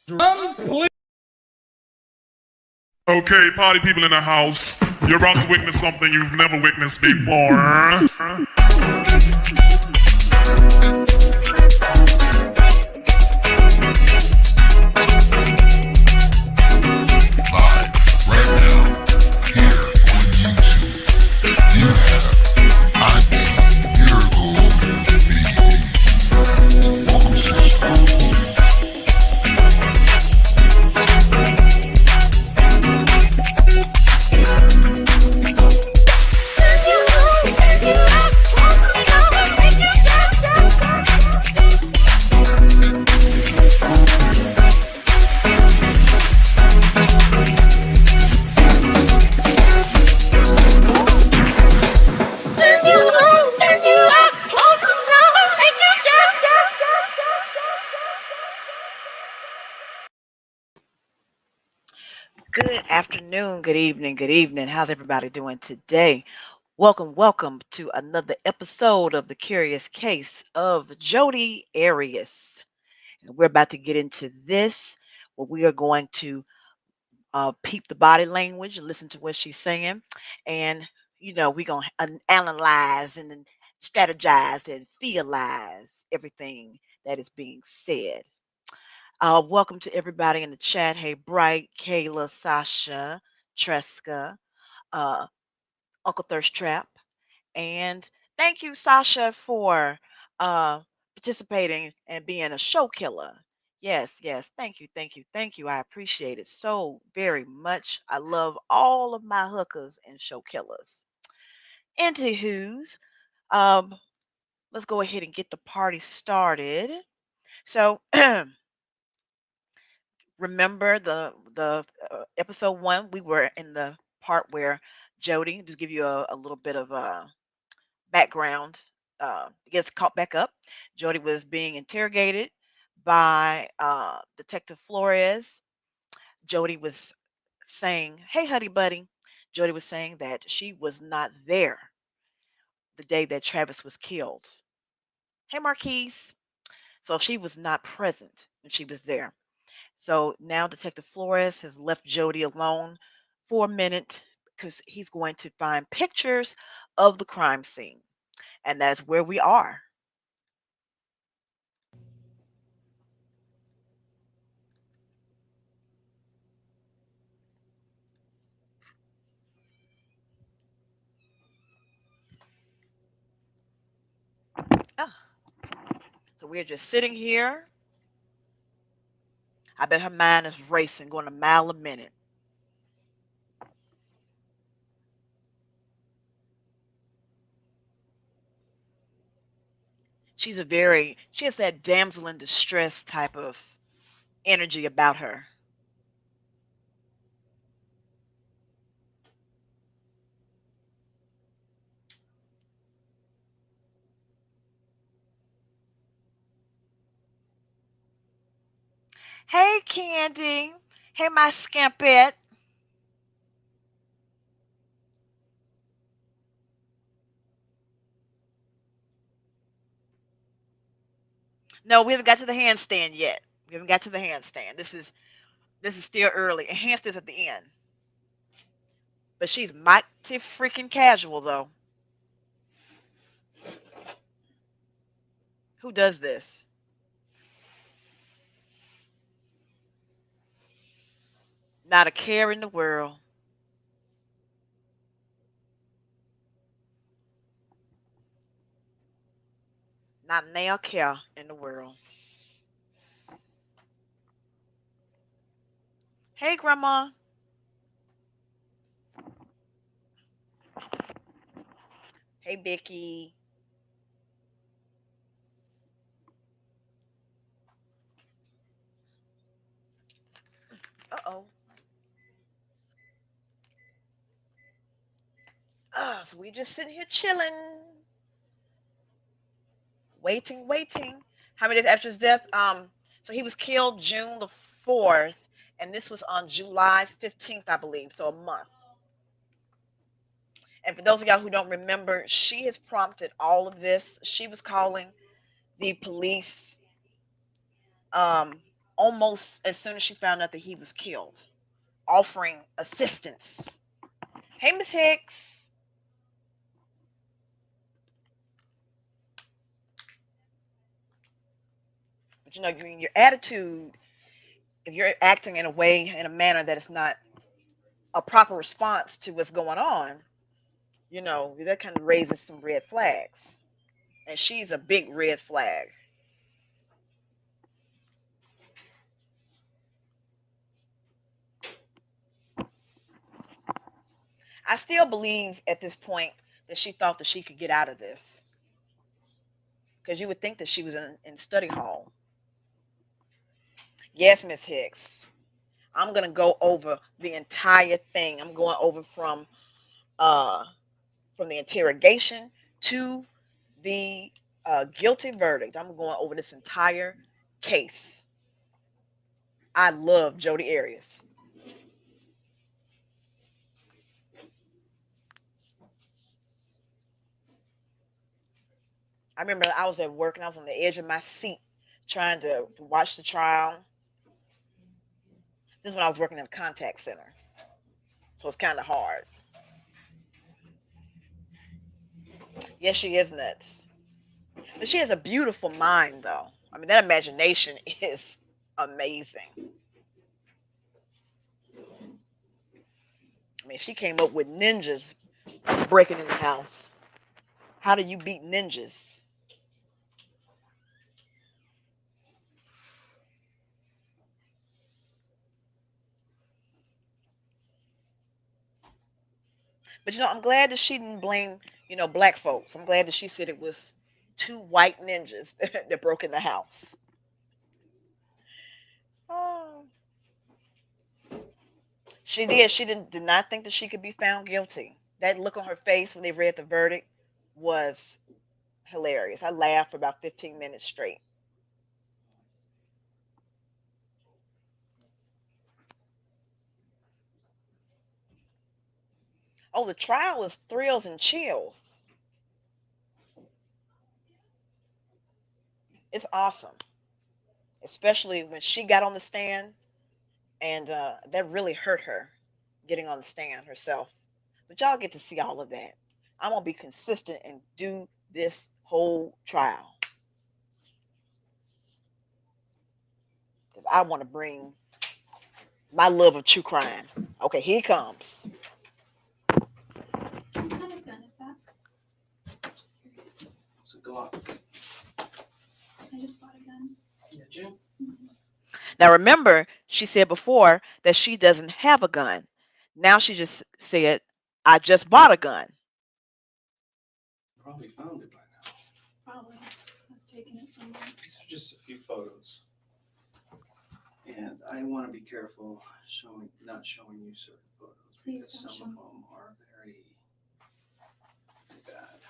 Drums, please. Okay, party people in the house, you're about to witness something you've never witnessed before. Live right now, here on YouTube, you have Auntie Miracle Baby. Welcome to the show. Good afternoon, good evening, good evening. How's everybody doing today? Welcome to another episode of The Curious Case of Jodi Arias. And we're about to get into this, where we are going to peep the body language, listen to what she's saying, and we're going to analyze and then strategize and feelize everything that is being said. Welcome to everybody in the chat. Hey, Bright, Kayla, Sasha, Treska, uh, Uncle Thirst Trap, and thank you, Sasha, for uh, participating and being a show killer. Yes. Thank you. I appreciate it so very much. I love all of my hookers and show killers. Anywho's, um, let's go ahead and get the party started. So, remember episode one, we were in the part where Jodi, just give you a little bit of background, gets caught back up. Jodi was being interrogated by Detective Flores. Jodi was saying, "Hey, honey buddy." Jodi was saying that she was not there the day that Travis was killed. Hey, Marquise. So she was not present when she was there. So now Detective Flores has left Jodi alone for a minute because he's going to find pictures of the crime scene. And that's where we are. Ah, so we're just sitting here. I bet her mind is racing, going a mile a minute. She has that damsel in distress type of energy about her. Hey, Candy. Hey, my scampette. No, we haven't got to the handstand yet. We haven't got to the handstand. This is still early. And handstands at the end. But she's mighty freaking casual though. Who does this? Not a care in the world. Not a nail care in the world. Hey, Grandma. Hey, Vicky. Uh-oh. So we just sitting here chilling, waiting. How many days after his death? So he was killed June the 4th, and this was on July 15th, I believe. So a month. And for those of y'all who don't remember, she has prompted all of this. She was calling the police um, almost as soon as she found out that he was killed, offering assistance. Hey, Miss Hicks. But your attitude, if you're acting in a way, in a manner that is not a proper response to what's going on, that kind of raises some red flags. And she's a big red flag. I still believe at this point that she thought that she could get out of this, because you would think that she was in study hall. Yes, Miss Hicks. I'm gonna go over the entire thing. I'm going over uh from the interrogation to the guilty verdict. I'm going over this entire case. I love Jodi Arias. I remember I was at work and I was on the edge of my seat trying to watch the trial. This is when I was working in a contact center, so it's kind of hard. Yes, she is nuts, but she has a beautiful mind, though. I mean, that imagination is amazing. I mean, she came up with ninjas breaking in the house. How do you beat ninjas? But I'm glad that she didn't blame, black folks. I'm glad that she said it was two white ninjas that broke in the house. Oh, she did. She did not think that she could be found guilty. That look on her face when they read the verdict was hilarious. I laughed for about 15 minutes straight. Oh, the trial was thrills and chills. It's awesome, especially when she got on the stand, and that really hurt her getting on the stand herself. But y'all get to see all of that. I'm gonna be consistent and do this whole trial because I want to bring my love of true crime. Okay, here he comes. What kind of gun is that? Just curious. It's a Glock. I just bought a gun. Did you? Mhm. Now remember, she said before that she doesn't have a gun. Now she just said, "I just bought a gun." Probably found it by now. Probably. I was taking it somewhere. These are just a few photos. And I want to be careful not showing you certain photos Please because don't some show of me. them are very bad.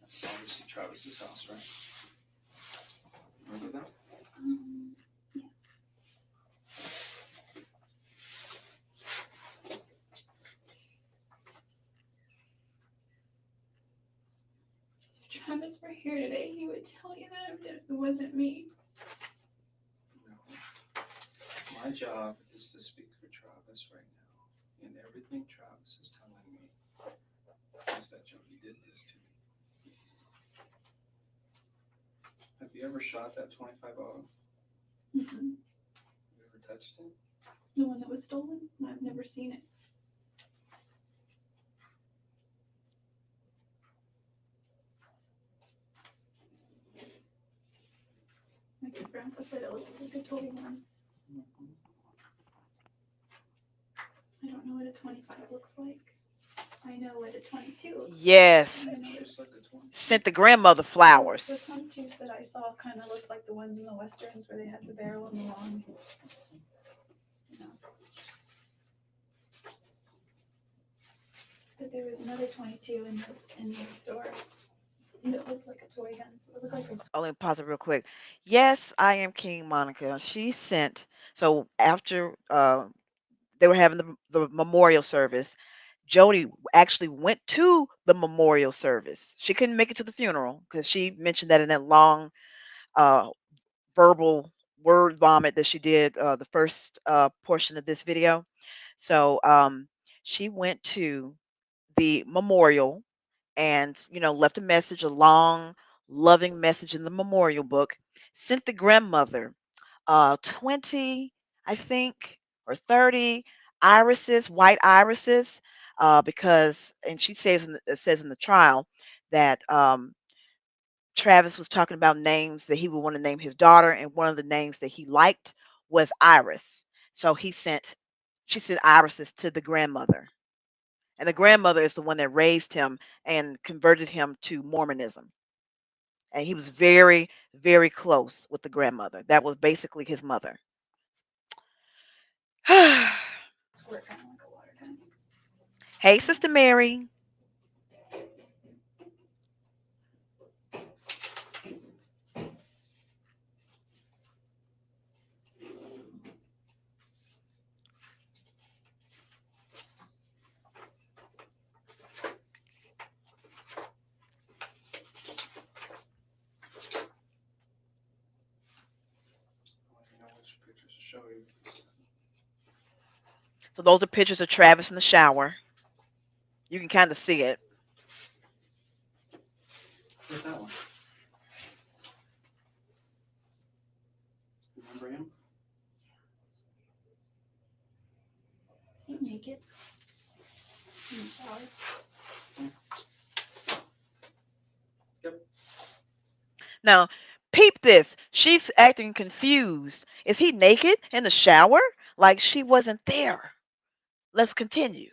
That's obviously Travis's house, right? Remember that? Yeah. If Travis were here today, he would tell you that it wasn't me. No. My job is to speak for Travis right now. And everything Travis is telling me is that Jodi did this to me. Have you ever shot that 25 auto? Mm-mm. Have you ever touched it? The one that was stolen? I've never seen it. Like your grandpa said, it looks like a toy one. I don't know what a 25 looks like. I know what a 22 looks Yes, like. I know It's there's just like a 20. sent the grandmother the flowers. 22s that I saw kind of looked like the ones in the westerns where they had the barrel and the long. You know. But there was another 22 in this store. And it looked like a toy gun, so it looked like a. Oh, let me pause it real quick. Yes, I am King Monica. She sent, so after they were having the memorial service, Jodi actually went to the memorial service. She couldn't make it to the funeral because she mentioned that in that long uh, verbal word vomit that she did the first portion of this video. So she went to the memorial and left a message, a long, loving message in the memorial book. Sent the grandmother 20, I think, or 30 irises, white irises, because, and she says it says in the trial that Travis was talking about names that he would want to name his daughter, and one of the names that he liked was Iris. So she sent irises to the grandmother, and the grandmother is the one that raised him and converted him to Mormonism. And he was very, very close with the grandmother. That was basically his mother. Squirt kind of like a water gun. Hey, Sister Mary. I want to know which pictures to show you. So those are pictures of Travis in the shower. You can kind of see it. Where's that one? Remember him? Is he naked? In the shower? Now, peep this. She's acting confused. Is he naked in the shower? Like she wasn't there. Let's continue.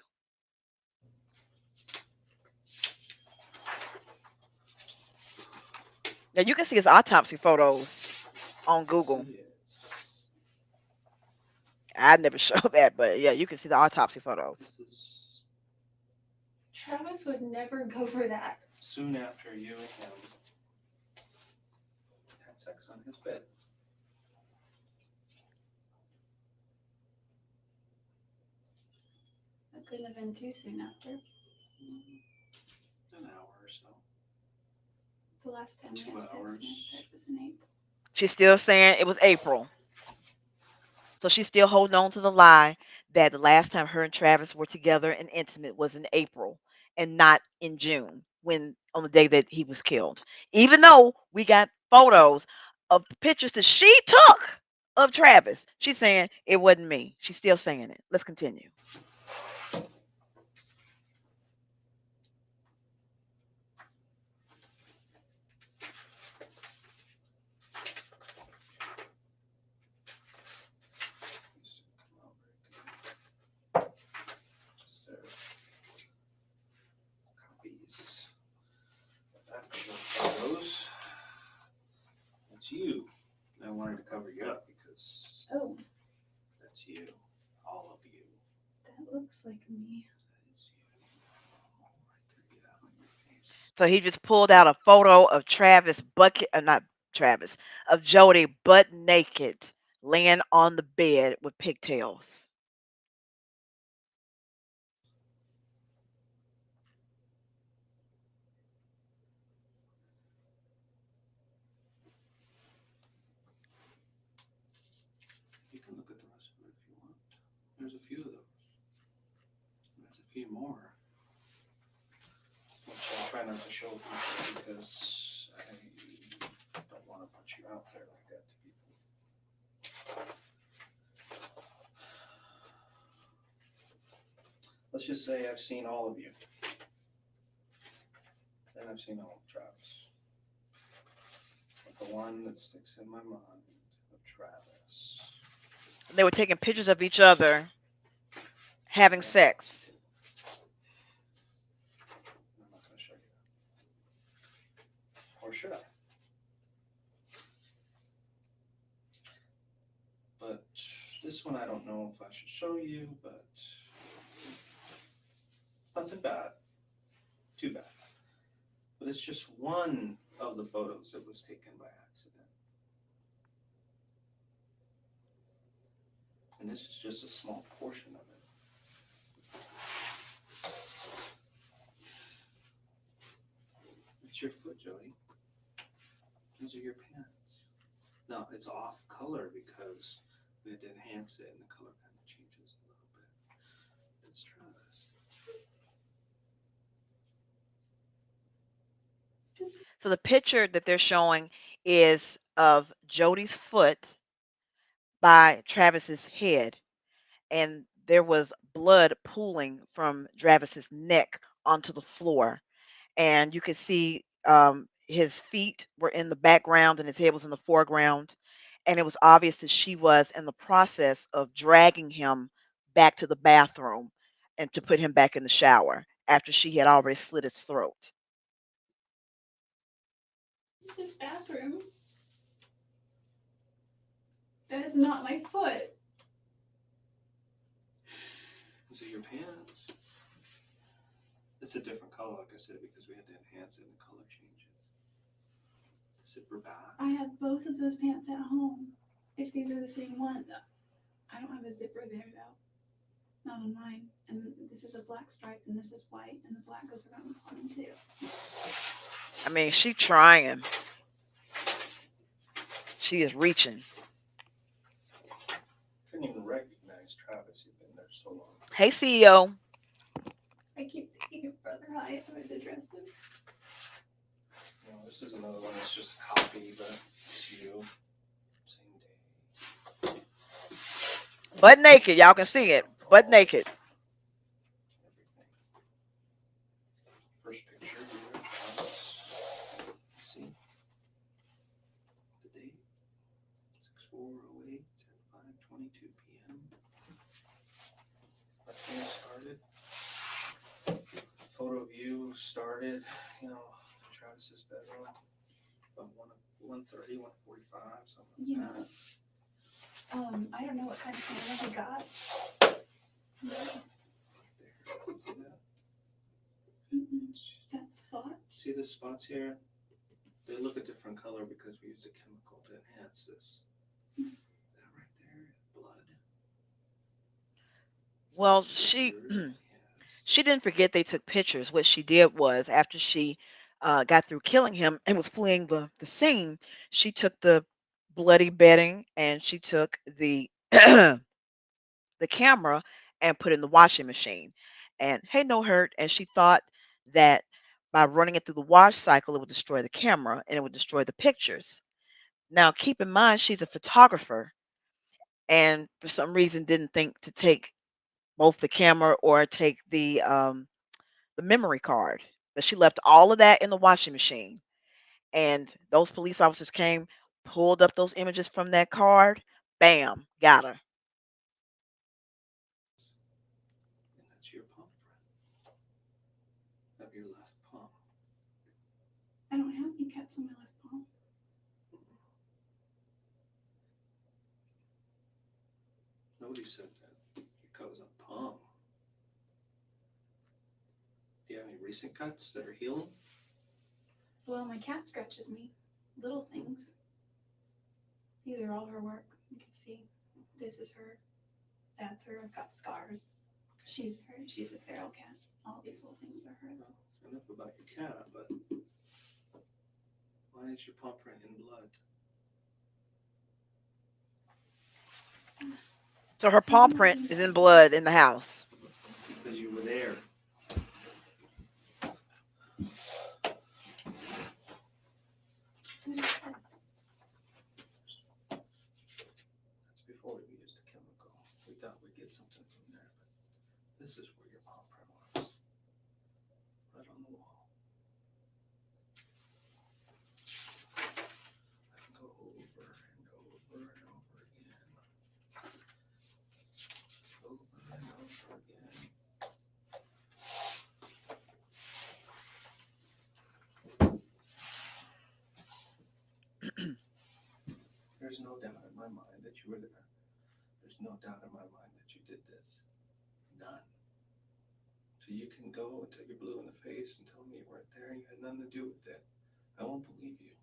Now you can see his autopsy photos on Google. Yes. I never showed that, but yeah, you can see the autopsy photos. This is Travis would never go for that. soon after you and him had sex on his bed. That couldn't have been too soon after. An hour or so. The last time we 2 had sex hours. in bed was in April. She's still saying it was April. So she's still holding on to the lie that the last time her and Travis were together and intimate was in April and not in June, when on the day that he was killed. Even though we got photos of pictures that she took of Travis, she's saying it wasn't me. She's still saying it. Let's continue. These didn't come out very good. Just copies of actual photos. That's you. I wanted to cover you up because Oh, that's you. All of you. that looks like me. That is you. Right there, get out of your face. So he just pulled out a photo of Travis bucket, not Travis, of Jodi butt naked, laying on the bed with pigtails. You can look at the rest of it if you want. There's a few of those. There's a few more. Which I try not to show people because I don't want to put you out there like that to people. Let's just say I've seen all of you. And I've seen all of Travis. But the one that sticks in my mind of Travis. They were taking pictures of each other having sex. I'm not going to show you that. Or should I? But this one I don't know if I should show you, but nothing bad. Too bad. But it's just one of the photos that was taken by accident. And this is just a small portion of it. It's your foot, Jodi. Those are your pants. No, it's off color because we had to enhance it, and the color kind of changes a little bit. Let's try this. So the picture that they're showing is of Jody's foot by Travis's head, and there was blood pooling from Travis's neck onto the floor, and you could see his feet were in the background and his head was in the foreground, and it was obvious that she was in the process of dragging him back to the bathroom and to put him back in the shower after she had already slit his throat. This is his bathroom. That is not my foot. These are your pants. It's a different color, like I said, because we had to enhance it and the color changes. The zipper back. I have both of those pants at home. If these are the same one, I don't have a zipper there though. Not on mine. And this is a black stripe, and this is white, and the black goes around the bottom too. I mean, she trying. She is reaching. Couldn't even recognize Travis. You've been there so long. Hey, CEO. I keep thinking of Brother Hyatt would address him. You know, this is another one that's just a copy, but it's you. Same day. Butt naked. Y'all can see it. Butt naked. Everything. First picture here, Travis. Let's see. The date. 6/4/08 at 5:22 p.m. That's when it started. Photo of you started, Travis's bedroom. About 1:30, 1:45, something like that. I don't know what kind of camera he got. There. See that? That spot. See the spots here? They look a different color because we use a chemical to enhance this. That right there, blood. Well, she didn't forget they took pictures. What she did was after she got through killing him and was fleeing the scene, she took the bloody bedding and she took the the camera and put it in the washing machine. And hey, no hurt. And she thought that by running it through the wash cycle, it would destroy the camera and it would destroy the pictures. Now, keep in mind, she's a photographer and for some reason didn't think to take both the camera or take the memory card. But she left all of that in the washing machine. And those police officers came, pulled up those images from that card, bam, got her. And that's your palm print of your left palm. I don't have any cuts on my left palm. Nobody said that. Your cut was on palm. Do you have any recent cuts that are healing? Well, my cat scratches me. Little things. These are all her work. You can see. This is her. That's her. I've got scars. She's a feral cat. All these little things are her. Enough about your cat, but why is your palm print in blood? So her palm print is in blood in the house. Because you were there. What is this? That's before we used the chemical. We thought we'd get something from there, but this is where your palm print was. Right on the wall. I can go over and over and over again. Over and over again. There's no doubt in my mind that you were there. There's no doubt in my mind that you did this. None. So you can go until you're blue in the face and tell me you weren't there and you had nothing to do with it. I won't believe you.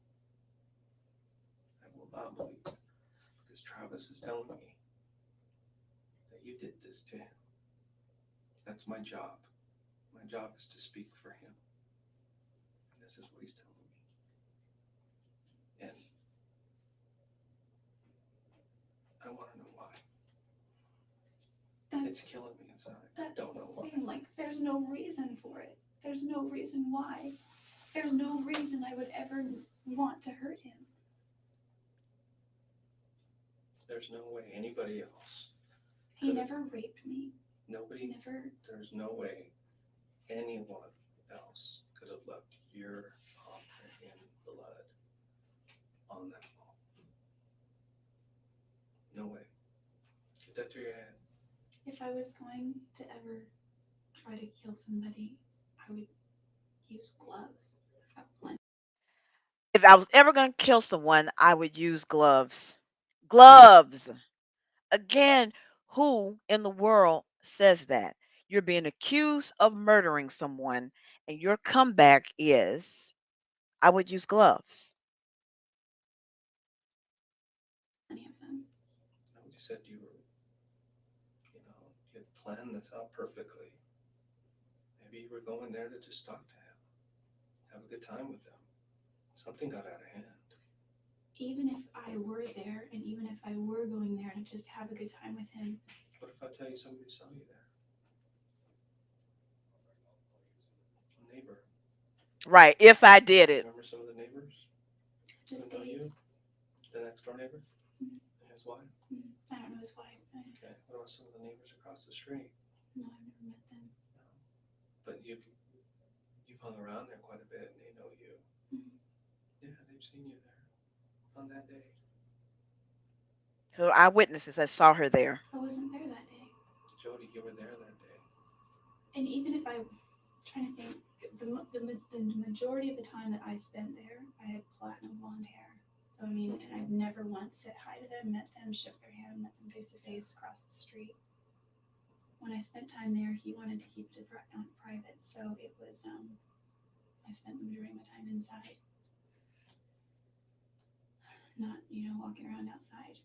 I will not believe it. Because Travis is telling me that you did this to him. That's my job. My job is to speak for him. And this is what he's telling me. And I want to know why. That's, It's killing me inside. I that's don't know the why. thing. Like, there's no reason for it. There's no reason why. There's no reason I would ever want to hurt him. There's no way anybody else. He never raped me. Nobody. Never. There's no way anyone else could have left your imprint in blood on that wall. No way. Get that through your head. If I was going to ever try to kill somebody, I would use gloves. I've got plenty. If I was ever going to kill someone, I would use gloves. Gloves. Again, who in the world says that? You're being accused of murdering someone, and your comeback is, I would use gloves. Of them. Nobody said you were, you had planned this out perfectly. Maybe you were going there to just talk to him, have a good time with him. Something got out of hand. Even if I were there, and even if I were going there to just have a good time with him. What if I tell you somebody saw you there? A neighbor. Right, if I did it. Remember some of the neighbors? Just Who know Dave. you? The next door neighbor? Mhm. And his wife? I don't know his wife. Okay. What about some of the neighbors across the street? No, I've never met them. No. But you've hung around there quite a bit, and they know you. Mhm. Yeah, they've seen you there on that day. So eyewitnesses that saw her there. I wasn't there that day. Jodi, you were there that day. And even if I'm trying to think, the majority of the time that I spent there, I had platinum blonde hair. So I mean, and I've never once said hi to them, met them, shook their hand, met them face to face, crossed the street. When I spent time there, he wanted to keep it private, so it was I spent the majority of my time inside, not walking around outside,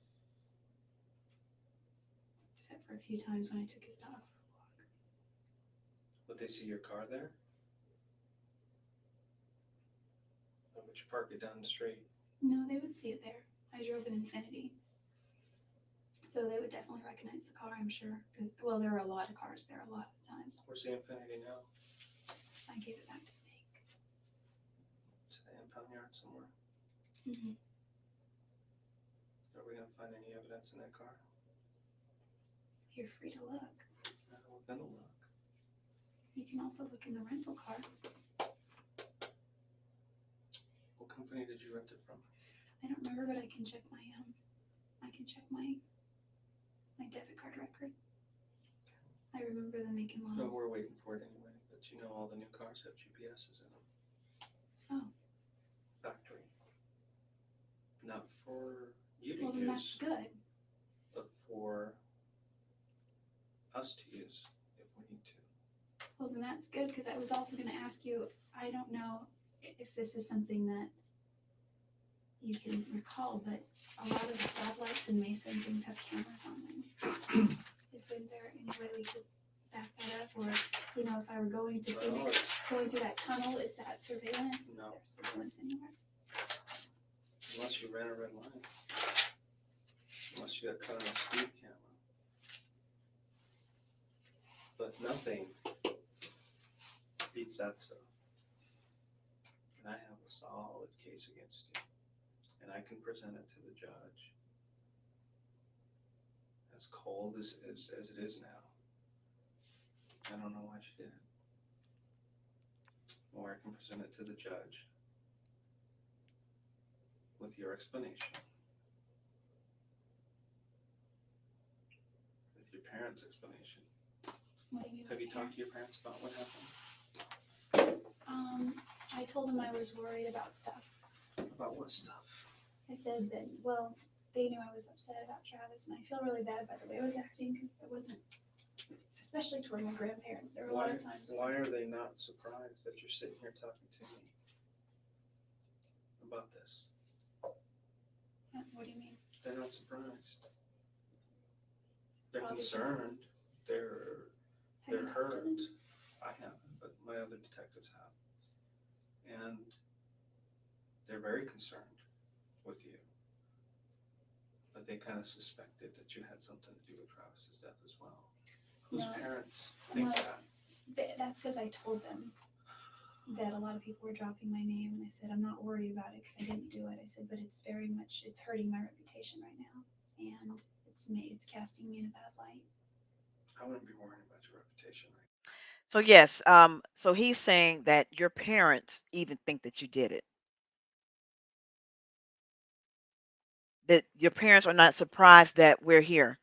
except for a few times when I took his dog for a walk. Would they see your car there? Or would you park it down the street? No, they would see it there. I drove an Infinity. So they would definitely recognize the car, I'm sure. Well, there are a lot of cars there a lot of the time. Where's the Infinity now? I gave it back to the bank. To the impound yard somewhere? Mm-hmm. Are we going to find any evidence in that car? You're free to look. No, we're going to look. You can also look in the rental car. What company did you rent it from? I don't remember, but I can check my debit card record. I remember the make and No, model. we're waiting for it anyway. But all the new cars have GPSs in them. Oh. Factory. Not for you to Well, then that's use, good. but for us to use if we need to. Well, then that's good, because I was also going to ask you, I don't know if this is something that you can recall, but a lot of the stoplights in Mesa and things have cameras on them. Is there any way we could back that up? Or, if I were going to Phoenix, going through that tunnel, is that surveillance? No. Is there surveillance anywhere? Unless you ran a red line. Unless you got caught on a speed camera. But nothing beats that stuff. And I have a solid case against you. And I can present it to the judge. As cold as it is now. I don't know why she did it. Or I can present it to the judge with your explanation. With your parents' explanation. What do you mean? Have you talked to your parents about what happened? I told them I was worried about stuff. About what stuff? I said that, well, they knew I was upset about Travis, and I feel really bad by the way I was acting, because there wasn't, especially toward my grandparents, there were a lot of times. Why are they not surprised that you're sitting here talking to me about this? What do you mean? They're not surprised. They're Probably concerned. They're Have you talked to hurt. them? I haven't, but my other detectives have. And they're very concerned with you. But but they kind of suspected that you had something to do with Travis's death as well. Whose No, parents think no. that? That's because I told them that a lot of people were dropping my name, and I said I'm not worried about it because I didn't do it. I said, but it's very much it's hurting my reputation right now, and it's casting me in a bad light. I wouldn't be worrying about your reputation right So yes, so he's saying that your parents even think that you did it. That your parents are not surprised that we're here.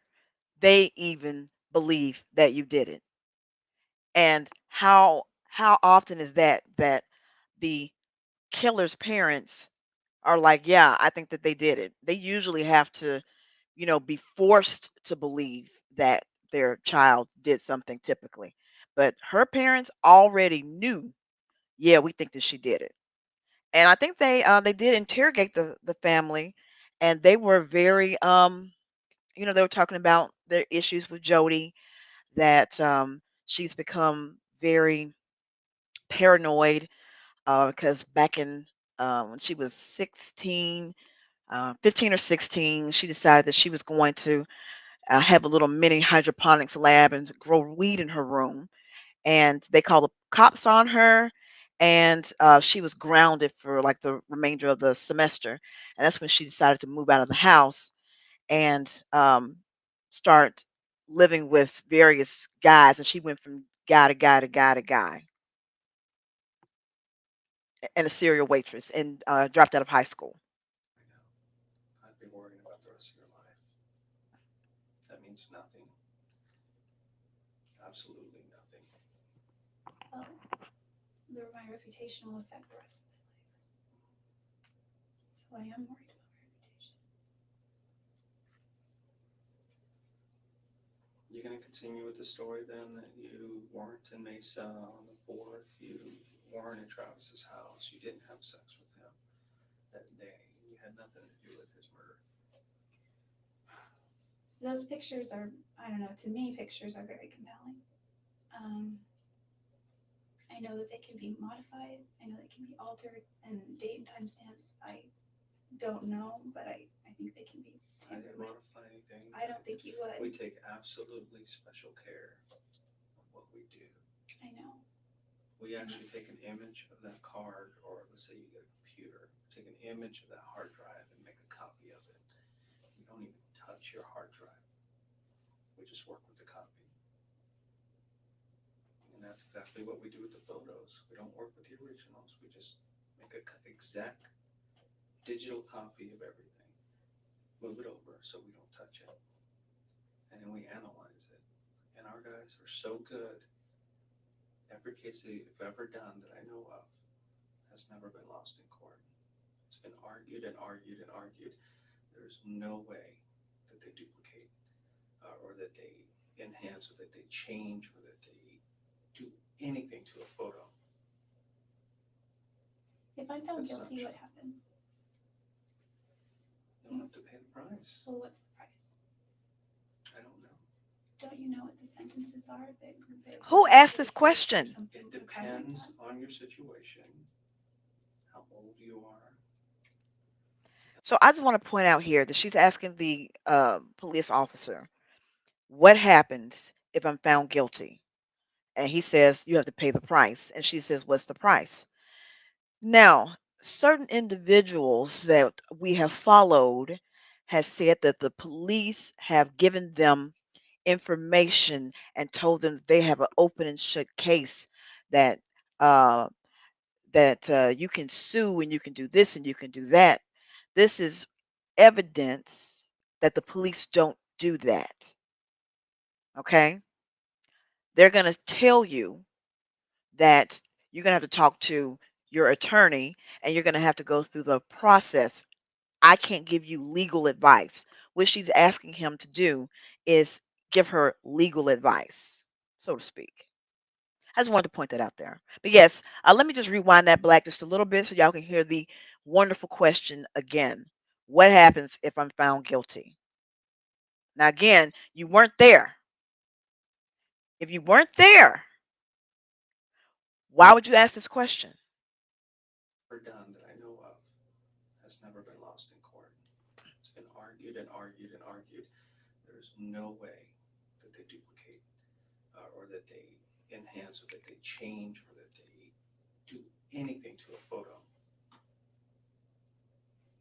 They even believe that you did it. And how often is that the killer's parents are like, yeah, I think that they did it. They usually have to, be forced to believe that their child did something typically. But her parents already knew, yeah, we think that she did it. And I think they did interrogate the family, and they were very they were talking about their issues with Jodi, that she's become very paranoid because back in when she was 16, 15 or 16, she decided that she was going to have a little mini hydroponics lab and grow weed in her room. And they called the cops on her, and she was grounded for like the remainder of the semester. And that's when she decided to move out of the house and start living with various guys. And she went from guy to guy to guy to guy, and a serial waitress, and dropped out of high school. now. I'd be worrying about the rest of your life. That means nothing. Absolutely nothing. Well, my reputation will affect the rest of my life, so I am worried about my reputation. You're going to continue with the story then that you weren't in Mesa on the 4th, you weren't in Travis's house, you didn't have sex with him that day, you had nothing to do with his murder. Those pictures are, I don't know, to me, pictures are very compelling. Um, I know that they can be modified. I know they can be altered, and date and timestamps. I don't know, but I think they can be I tampered didn't with. modify anything. I don't think you would. We take absolutely special care of what we do. I know. We actually take an image of that card, or let's say you get a computer, take an image of that hard drive and make a copy of it. We don't even touch your hard drive. We just work with the copy. And that's exactly what we do with the photos. We don't work with the originals. We just make an exact digital copy of everything, move it over so we don't touch it, and then we analyze it. And our guys are so good. Every case they've ever done that I know of has never been lost in court. It's been argued and argued and argued. There's no way that they duplicate or that they enhance or that they change or that they do anything to a photo. If I'm found That's not guilty, true. what happens? You'll have to pay the price. Well, what's the price? I don't know. Don't you know what the sentences are? Who asked this question? It depends on your situation, how old you are. So I just want to point out here that she's asking the police officer, what happens if I'm found guilty? And he says, you have to pay the price. And she says, what's the price? Now, certain individuals that we have followed has said that the police have given them information and told them they have an open and shut case, that uh, you can sue and you can do this and you can do that. This is evidence that the police don't do that. Okay? They're going to tell you that you're going to have to talk to your attorney and you're going to have to go through the process. I can't give you legal advice. What she's asking him to do is give her legal advice, so to speak. I just wanted to point that out there. But yes, let me just rewind that black just a little bit so y'all can hear the wonderful question again. What happens if I'm found guilty? Now, again, you weren't there. If you weren't there, why would you ask this question? Ever done that I know of has never been lost in court. It's and argued and argued and argued. There's no way that they duplicate or that they enhance or that they change or that they do anything to a photo.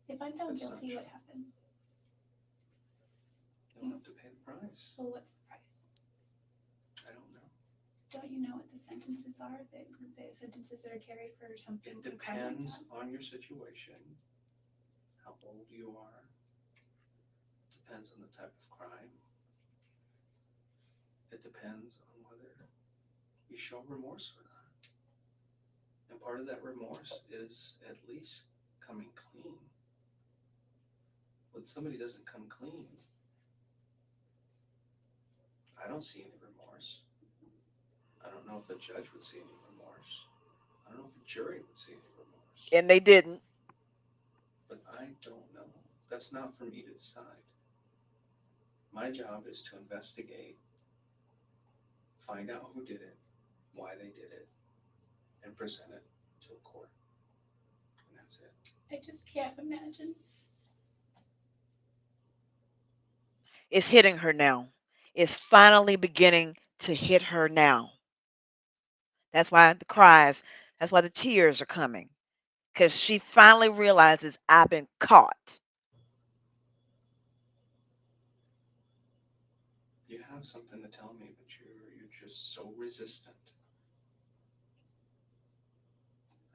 If I'm found That's not guilty, true. what happens? You'll have to pay the price. Well, what's the price? I don't know. Don't you know what the sentences are? The sentences that are carried for something. It depends on your situation, how old you are, depends on the type of crime. It depends on whether you show remorse or not. And part of that remorse is at least coming clean. When somebody doesn't come clean, I don't see any remorse. I don't know if a judge would see any remorse. I don't know if a jury would see any remorse. And they didn't. But I don't know. That's not for me to decide. My job is to investigate, find out who did it, why they did it, and present it to a court. And that's it. I just can't imagine. It's hitting her now. It's finally beginning to hit her now. That's why the cries, that's why the tears are coming. Because she finally realizes I've been caught. You have something to tell me, but you're just so resistant.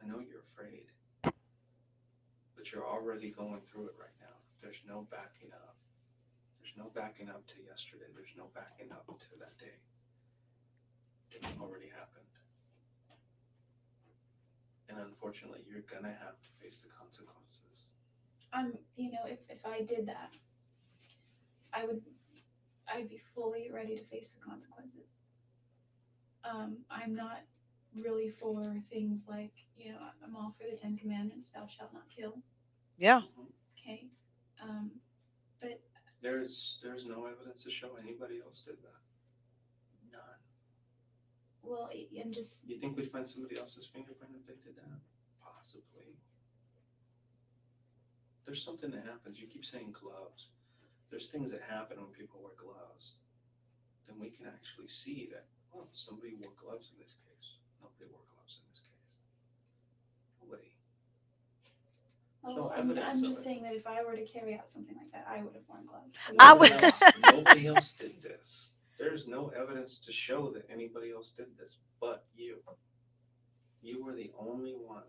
I know you're afraid, but you're already going through it right now. There's no backing up. There's no backing up to yesterday. There's no backing up to that day. It already happened. And unfortunately, you're gonna have to face the consequences. If I did that, I'd be fully ready to face the consequences. I'm not really for things like, I'm all for the 10 Commandments, thou shalt not kill. Yeah. Okay. But There's no evidence to show anybody else did that. None. well, I'm just You think we'd find somebody else's fingerprint if they did that? Possibly. There's something that happens. You keep saying gloves. There's things that happen when people wear gloves. Then we can actually see that, oh, somebody wore gloves in this case. Nobody wore gloves in this case. Nobody. oh, no I'm evidence of just it. saying that if I were to carry out something like that, I would have worn gloves. I Nobody would. else, nobody else did this. There's no evidence to show that anybody else did this but you. You were the only one.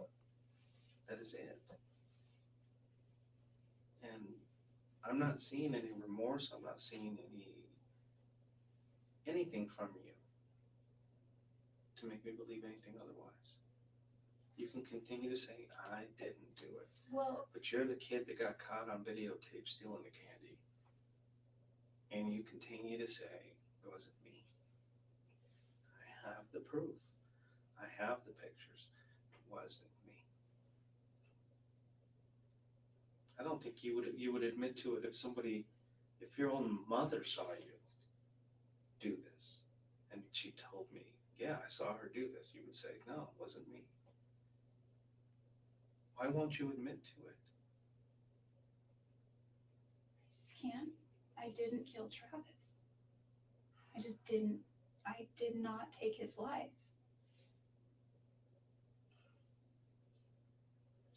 That is it. And I'm not seeing any remorse. I'm not seeing anything from you to make me believe anything otherwise. You can continue to say, I didn't do it. Well, But you're the kid that got caught on videotape stealing the candy. And you continue to say, it wasn't me. I have the proof. I have the pictures. It wasn't me. I don't think you would admit to it if your own mother saw you do this and she told me, yeah, I saw her do this. You would say, no, it wasn't me. Why won't you admit to it? I just can't. I didn't kill Travis. I just didn't. I did not take his life.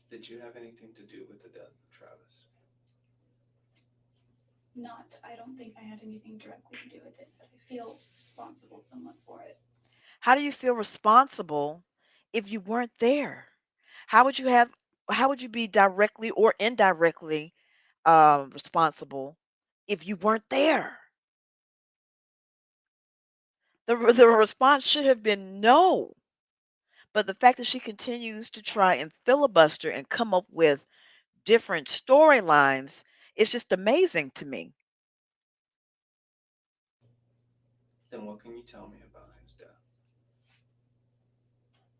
Did you have anything to do with the death of Travis? I don't think I had anything directly to do with it, but I feel responsible somewhat for it. How do you feel responsible if you weren't there? How would you have? How would you be directly or indirectly responsible if you weren't there? The response should have been no. But the fact that she continues to try and filibuster and come up with different storylines is just amazing to me. Then what can you tell me about his death?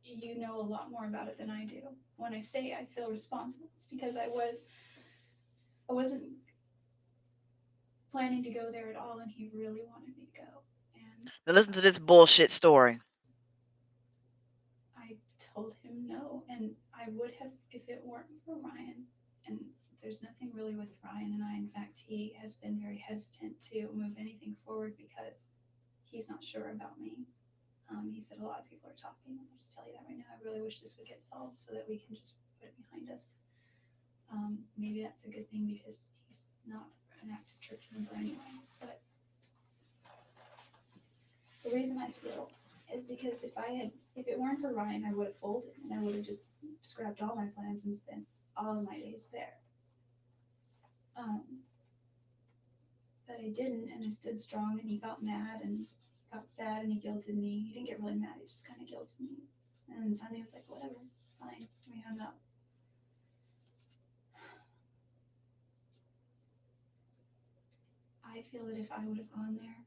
You know a lot more about it than I do. When I say I feel responsible, it's because I wasn't planning to go there at all, and he really wanted me to go. And Now listen to this bullshit story. I told him no, and I would have if it weren't for Ryan and there's nothing really with Ryan and I. In fact, he has been very hesitant to move anything forward because he's not sure about me. He said a lot of people are talking. I'll just tell you that right now. I really wish this would get solved so that we can just put it behind us. Maybe that's a good thing because he's not an active church member anyway. But the reason I feel is because if it weren't for Ryan, I would have folded and I would have just scrapped all my plans and spent all of my days there. But I didn't, and I stood strong, and he got mad and got sad, and he guilted me. He didn't get really mad; he just kind of guilted me. And finally, I was like, "Whatever, fine." We hung up. I feel that if I would have gone there,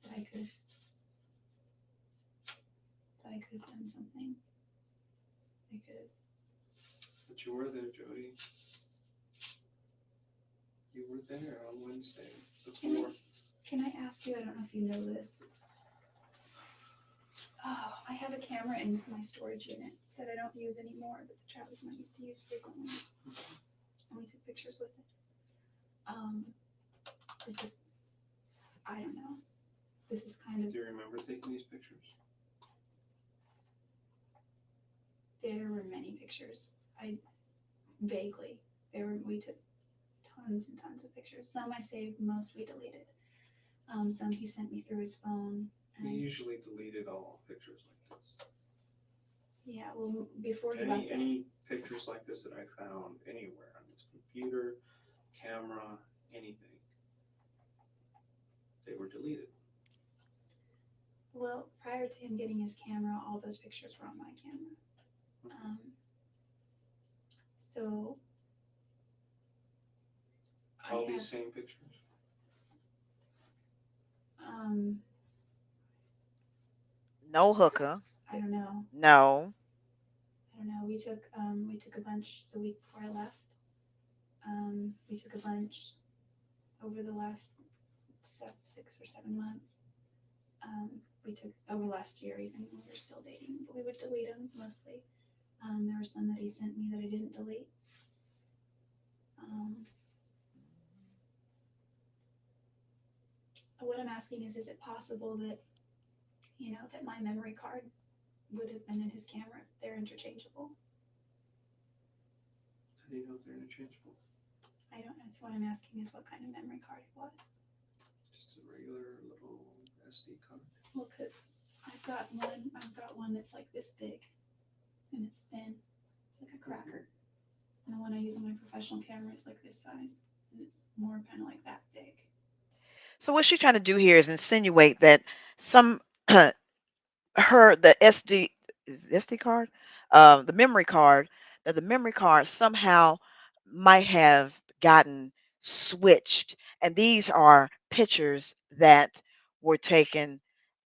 that I could have done something. I could have. But you were there, Jodi. You were there on Wednesday before. Can I ask you? I don't know if you know this. Oh, I have a camera in my storage unit that I don't use anymore, but Travis and I used to use frequently, and we took pictures with it. This is, I don't know. This is kind of. Do you remember taking these pictures? There were many pictures. Vaguely. We took tons and tons of pictures. Some I saved, most we deleted. Some he sent me through his phone. He usually deleted all pictures like this. Yeah, well, before he got any pictures like this that I found anywhere on his computer, camera, anything, they were deleted. Well, prior to him getting his camera, all those pictures were on my camera. So all these same pictures. No hookah. I don't know. No. I don't know. We took a bunch the week before I left. We took a bunch over the last 6 or 7 months. We took over last year, even when we were still dating, but we would delete them mostly. There were some that he sent me that I didn't delete. What I'm asking is it possible that, that my memory card would have been in his camera if they're interchangeable? How do you know if they're interchangeable? I don't know. That's what I'm asking is what kind of memory card it was. Just a regular little SD card. Well, because I've got one that's like this big, and it's thin. It's like a cracker. And the one I use on my professional camera is like this size, and it's more kind of like that big. So what she's trying to do here is insinuate that some the SD card, the memory card, that the memory card somehow might have gotten switched, and these are pictures that were taken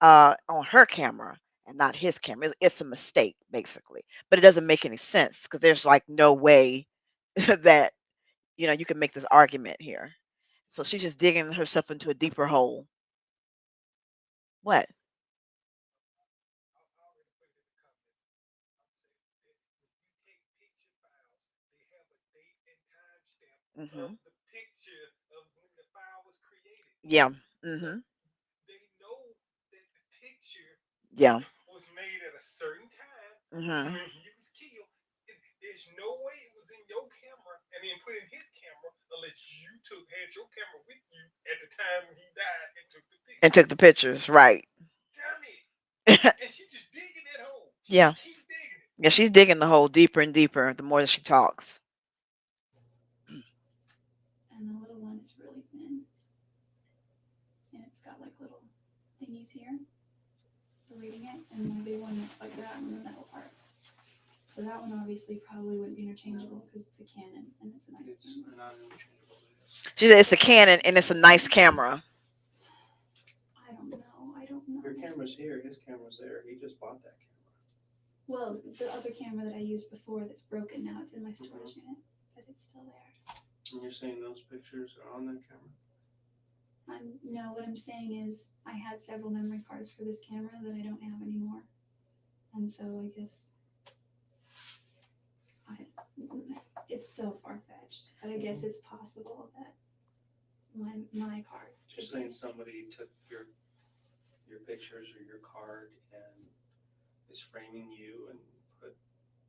on her camera and not his camera. It's a mistake, basically, but it doesn't make any sense because there's like no way that you can make this argument here. So she's just digging herself into a deeper hole. What? Mhm. Yeah. Mhm. Yeah. Mhm. And took the pictures, right? Yeah. Yeah, she's digging the hole deeper and deeper the more that she talks. And the little one is really thin, and it's got like little thingies here for reading it, and my big one looks like that in the middle part. So that one obviously probably wouldn't be interchangeable because it's a Canon and it's a nice camera. Not interchangeable. She said it's a Canon and it's a nice camera. I don't know. Your camera's here. His camera's there. He just bought that camera. Well, the other camera that I used before that's broken now, it's in my storage unit, but it's still there. And you're saying those pictures are on that camera? No, what I'm saying is I had several memory cards for this camera that I don't have anymore. And so I guess It's so far-fetched, but I guess it's possible that my card. You're saying somebody took your pictures or your card and is framing you and put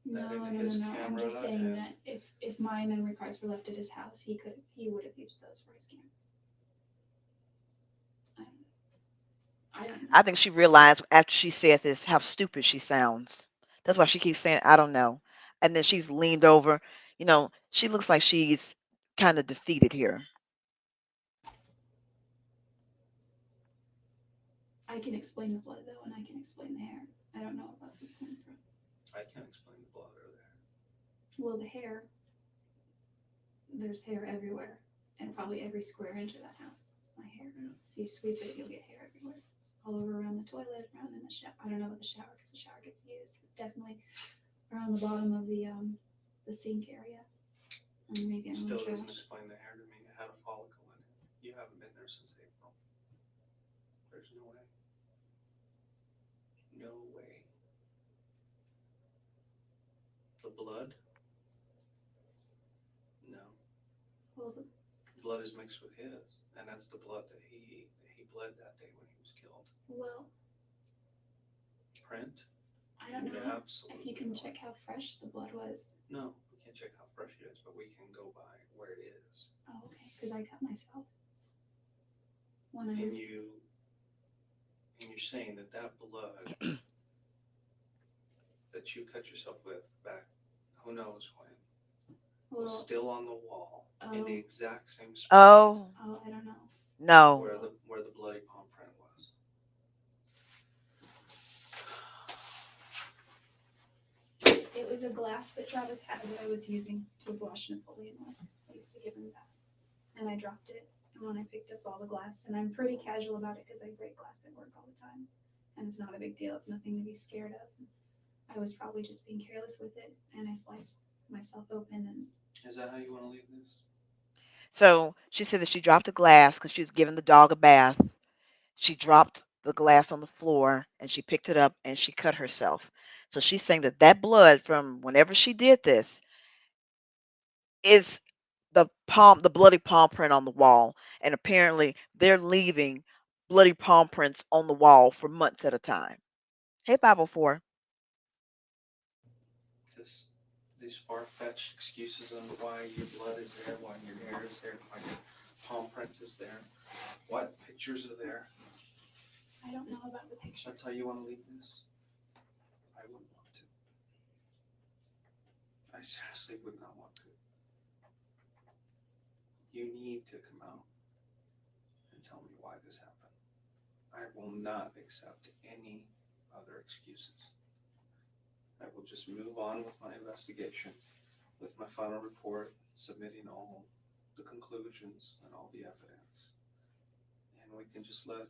No, that no, into no, his no. I'm just camera saying and- that if my memory cards were left at his house, he would have used those for his camera. I don't know. I think she realized after she said this how stupid she sounds. That's why she keeps saying, I don't know. And then she's leaned over. You know, she looks like she's kind of defeated here. I can explain the blood though, and I can explain the hair. I don't know about the point from. I can't explain the blood or the hair. Well, the hair. There's hair everywhere, and probably every square inch of that house. My hair. Yeah. If you sweep it, you'll get hair everywhere, all over around the toilet, around in the shower. I don't know about the shower because the shower gets used, but definitely around the bottom of the sink area. And maybe I'm Still on doesn't trash. explain the hair to me. It had a follicle in it. You haven't been there since April. There's no way. No way. The blood? No. Well, Blood is mixed with his, and that's the blood that he bled that day when he was killed. well, Print? I don't know Absolutely. if you can not. check how fresh the blood was. No, we can't check how fresh it is, but we can go by where it is. Oh, okay, because I cut myself when I was. And you're saying that blood that you cut yourself with back, who knows when, was Well, still on the wall in the oh, exact same spot Oh, I don't know. no. where the bloody palm print was. It was a glass that Travis had that I was using to wash Napoleon with. I used to give him baths, and I dropped it. And when I picked up all the glass, and I'm pretty casual about it because I break glass at work all the time, and it's not a big deal. It's nothing to be scared of. I was probably just being careless with it, and I sliced myself open. And Is that how you want to leave this? So she said that she dropped a glass because she was giving the dog a bath. She dropped the glass on the floor and she picked it up and she cut herself. So she's saying that that blood from whenever she did this is the bloody palm print on the wall. And apparently they're leaving bloody palm prints on the wall for months at a time. Hey, 504. Just these far-fetched excuses on why your blood is there, why your hair is there, why your palm print is there, what pictures are there. I don't know about the picture. That's how you want to leave this? I wouldn't want to. I seriously would not want to. You need to come out and tell me why this happened. I will not accept any other excuses. I will just move on with my investigation, with my final report, submitting all the conclusions and all the evidence. And we can just let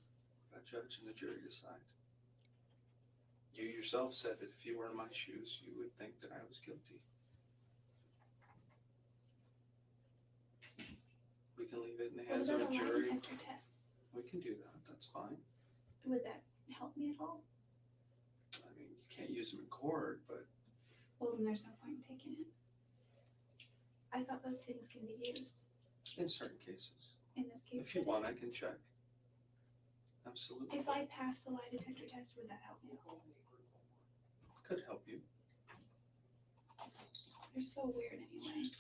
a judge and the jury decide. You yourself said that if you were in my shoes, you would think that I was guilty. We can leave it in the What hands about of a a lie jury. detector test? We can do that, that's fine. Would that help me at all? I mean, you can't use them in court, but Well, then there's no point in taking it. I thought those things can be used. in certain cases. In this case, If you could want, it? I can check. Absolutely. If I passed a lie detector test, would that help me? Could help you. They're so weird anyway.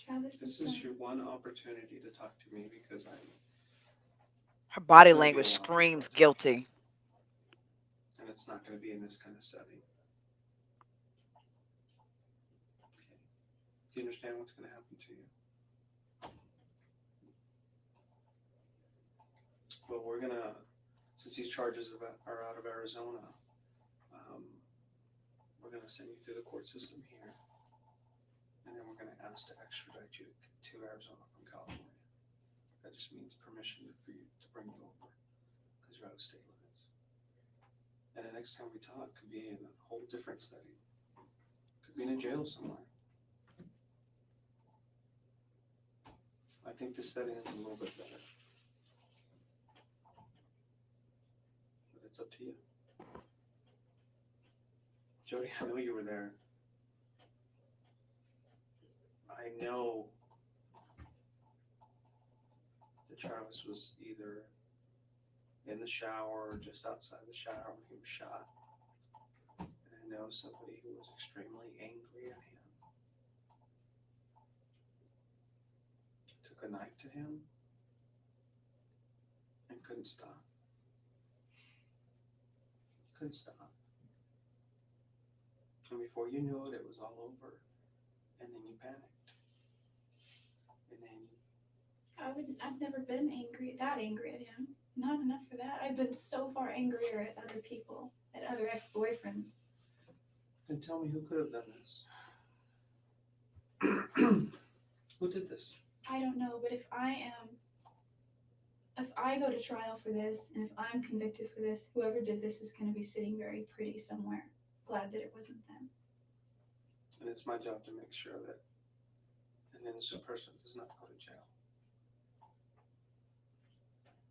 Travis This is is your one opportunity to talk to me because Her body It's gonna be language a lot. screams guilty. and it's not going to be in this kind of setting. Okay. Do you understand what's going to happen to you? Well, we're going to, since these charges are out of Arizona, we're going to send you through the court system here. And then we're going to ask to extradite you to Arizona from California. That just means permission for you to bring you over because you're out of state limits. And the next time we talk could be in a whole different setting. Could be in a jail somewhere. I think this setting is a little bit better. But That's up to you. Jodi, I know you were there. I know that Travis was either in the shower or just outside the shower when he was shot. And I know somebody who was extremely angry at him took a knife to him and couldn't stop. Couldn't stop. And before you knew it, it was all over. And then you panicked. And then I've never been that angry at him. Not enough for that. I've been so far angrier at other people, at other ex-boyfriends. Then tell me who could have done this. Who did this? I don't know, but if I go to trial for this, and if I'm convicted for this, whoever did this is going to be sitting very pretty somewhere. Glad that it wasn't them. And it's my job to make sure that an innocent person does not go to jail.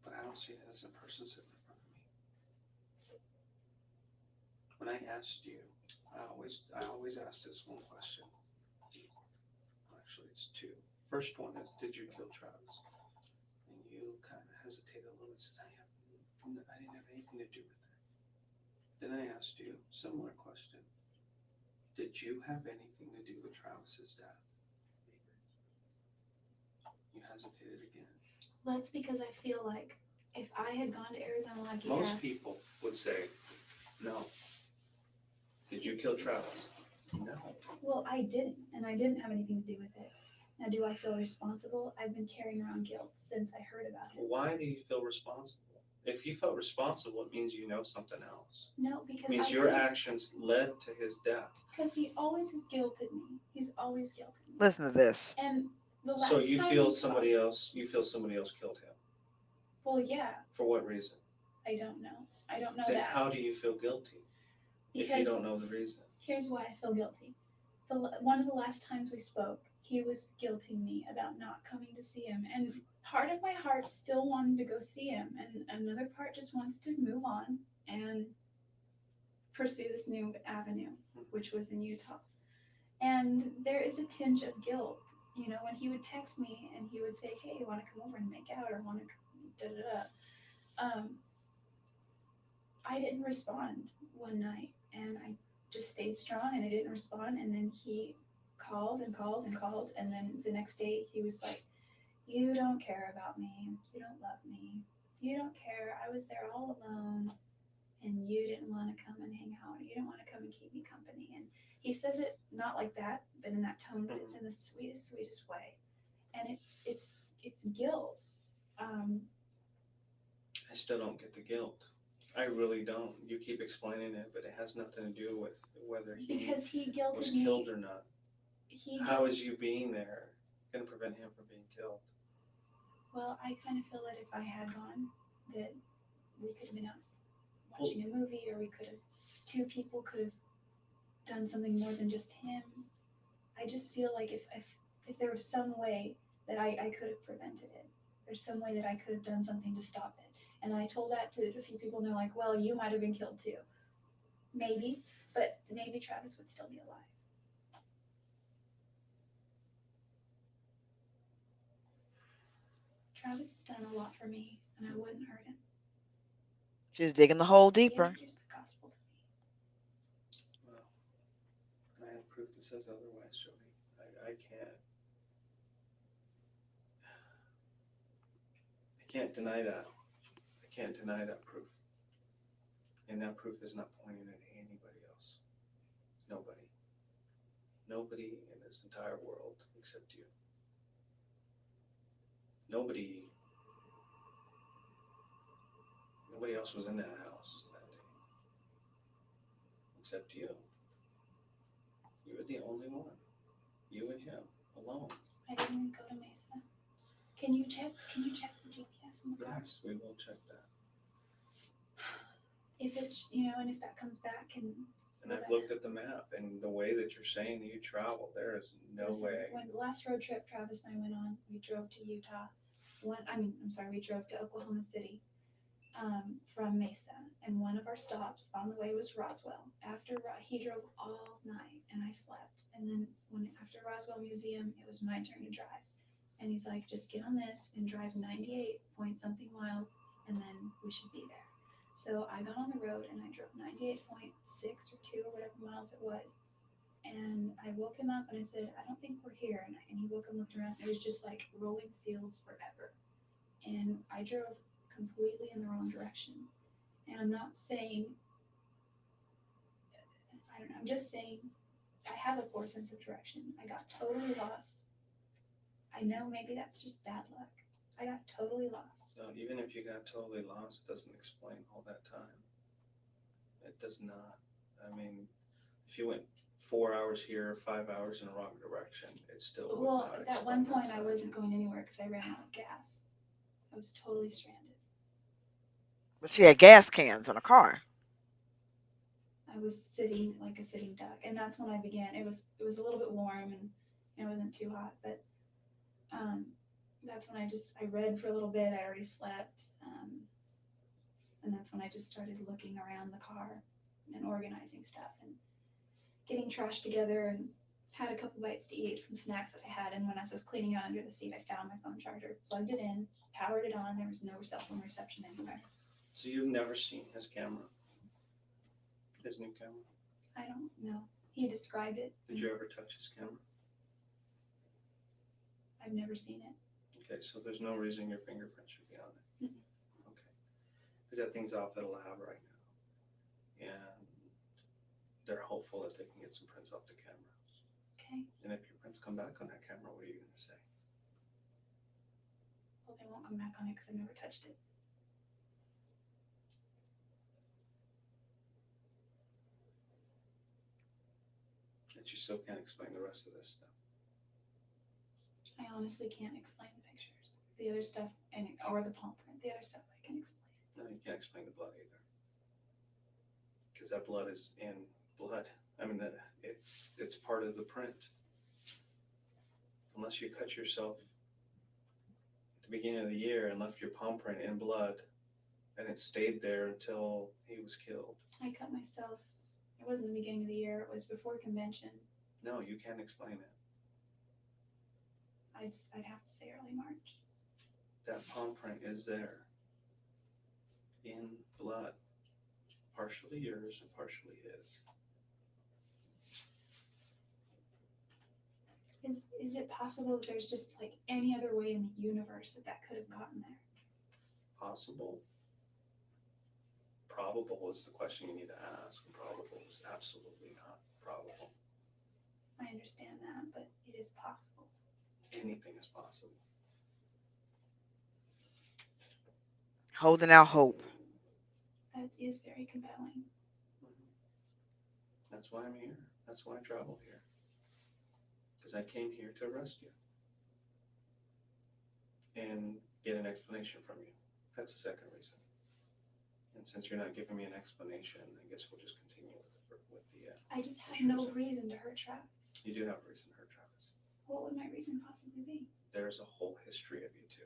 But I don't see an innocent person sitting in front of me. When I asked you, I always ask this one question. Actually, it's two. First one is, did you kill Travis? And you kind of hesitated a little and said, I didn't have anything to do with it. Then I asked you, similar question. Did you have anything to do with Travis's death? You hesitated again. That's because I feel like if I had gone to Arizona like you Most asked, people would say, no. Did you kill Travis? No. well, I didn't, and I didn't have anything to do with it. Now, do I feel responsible? I've been carrying around guilt since I heard about it. Why do you feel responsible? If you felt responsible, it means you know something else. No, because It means your actions led to his death. Because he always has guilted me. He's always guilted me. Listen to this. And the last So you time feel we somebody talked- else killed him. Well, yeah, For what reason? I don't know. I don't know Then that. how do you feel guilty if Because you don't know the reason? here's why I feel guilty. One of the last times we spoke, he was guilting me about not coming to see him. And part of my heart still wanted to go see him. And another part just wants to move on and pursue this new avenue, which was in Utah. And there is a tinge of guilt. You know, when he would text me and he would say, hey, you want to come over and make out or want to da-da-da. I didn't respond one night and I just stayed strong and I didn't respond. And then he called and called and called. And then the next day he was like, you don't care about me. You don't love me. You don't care. I was there all alone and you didn't want to come and hang out. You didn't want to come and keep me company. And he says it not like that, but in that tone, but it's in the sweetest, sweetest way. And it's guilt. I still don't get the guilt. I really don't. You keep explaining it, but it has nothing to do with whether he Because he guilted was me. killed or not. He How is you being there going to prevent him from being killed? Well, I kind of feel that if I had gone, that we could have been out watching a movie, or two people could have done something more than just him. I just feel like if there was some way that I could have prevented it, there's some way that I could have done something to stop it. And I told that to a few people, and they're like, well, you might have been killed too. Maybe, but maybe Travis would still be alive. Travis has done a lot for me, and I wouldn't hurt him. She's digging the hole He deeper. introduced the gospel to me. Well, I have proof that says otherwise, Jodi. I can't deny that. I can't deny that proof. And that proof is not pointing at anybody else. Nobody. Nobody in this entire world except you. Nobody else was in that house that day. Except you. You were the only one. You and him, alone. I didn't even go to Mesa. Can you check the GPS on the car? Yes, we will check that. If it's, and if that comes back and I've looked at the map, and the way that you're saying that you travel, there is no listen, way. when the last road trip Travis and I went on, we drove to Utah. We drove to Oklahoma City. from Mesa, and one of our stops on the way was Roswell. He drove all night, and I slept. And then after Roswell Museum, it was my turn to drive. And he's like, just get on this and drive 98 point something miles, and then we should be there. So I got on the road and I drove 98.6 or 2 or whatever miles it was. And I woke him up and I said, I don't think we're here. And he woke up and looked around. It was just like rolling fields forever. And I drove completely in the wrong direction. And I'm not saying, I don't know, I'm just saying I have a poor sense of direction. I got totally lost. I know maybe that's just bad luck. I got totally lost. So even if you got totally lost, it doesn't explain all that time. It does not. I mean, if you went 4 hours here, 5 hours in the wrong direction, it still would Well, not at one explain point the I time. wasn't going anywhere because I ran out of gas. I was totally stranded. But she had gas cans in a car. I was sitting like a sitting duck, and that's when I began. It was a little bit warm and it wasn't too hot, but that's when I read for a little bit. I already slept, and that's when I just started looking around the car and organizing stuff and getting trash together, and had a couple bites to eat from snacks that I had. And when I was cleaning out under the seat, I found my phone charger, plugged it in, powered it on. There was no cell phone reception anywhere. So you've never seen his camera? His new camera? I don't know. He described it. Did you ever touch his camera? I've never seen it. Okay, so there's no reason your fingerprint should be on it. Okay. Because that thing's off at a lab right now. And they're hopeful that they can get some prints off the camera. Okay. And if your prints come back on that camera, what are you going to say? Well, they won't come back on it because I've never touched it. That you still can't explain the rest of this stuff. I honestly can't explain the pictures. The other stuff, or the palm print. The other stuff I can explain. No, you can't explain the blood either. Because that blood is in blood. I mean, it's part of the print. Unless you cut yourself at the beginning of the year and left your palm print in blood, and it stayed there until he was killed. I cut myself. It wasn't the beginning of the year. It was before convention. No, you can't explain it. I'd have to say early March. That palm print is there in blood, partially yours and partially his. Is it possible that there's just like any other way in the universe that could have gotten there? Possible. Probable is the question you need to ask. Probable is absolutely not probable. I understand that, but it is possible. Anything is possible. Holding out hope. That is very compelling. That's why I'm here. That's why I traveled here. Because I came here to arrest you and get an explanation from you. That's the second reason. And since you're not giving me an explanation, I guess we'll just continue with the. I just have no reason to hurt Travis. You do have a reason to hurt Travis. What would my reason possibly be? There's a whole history of you two,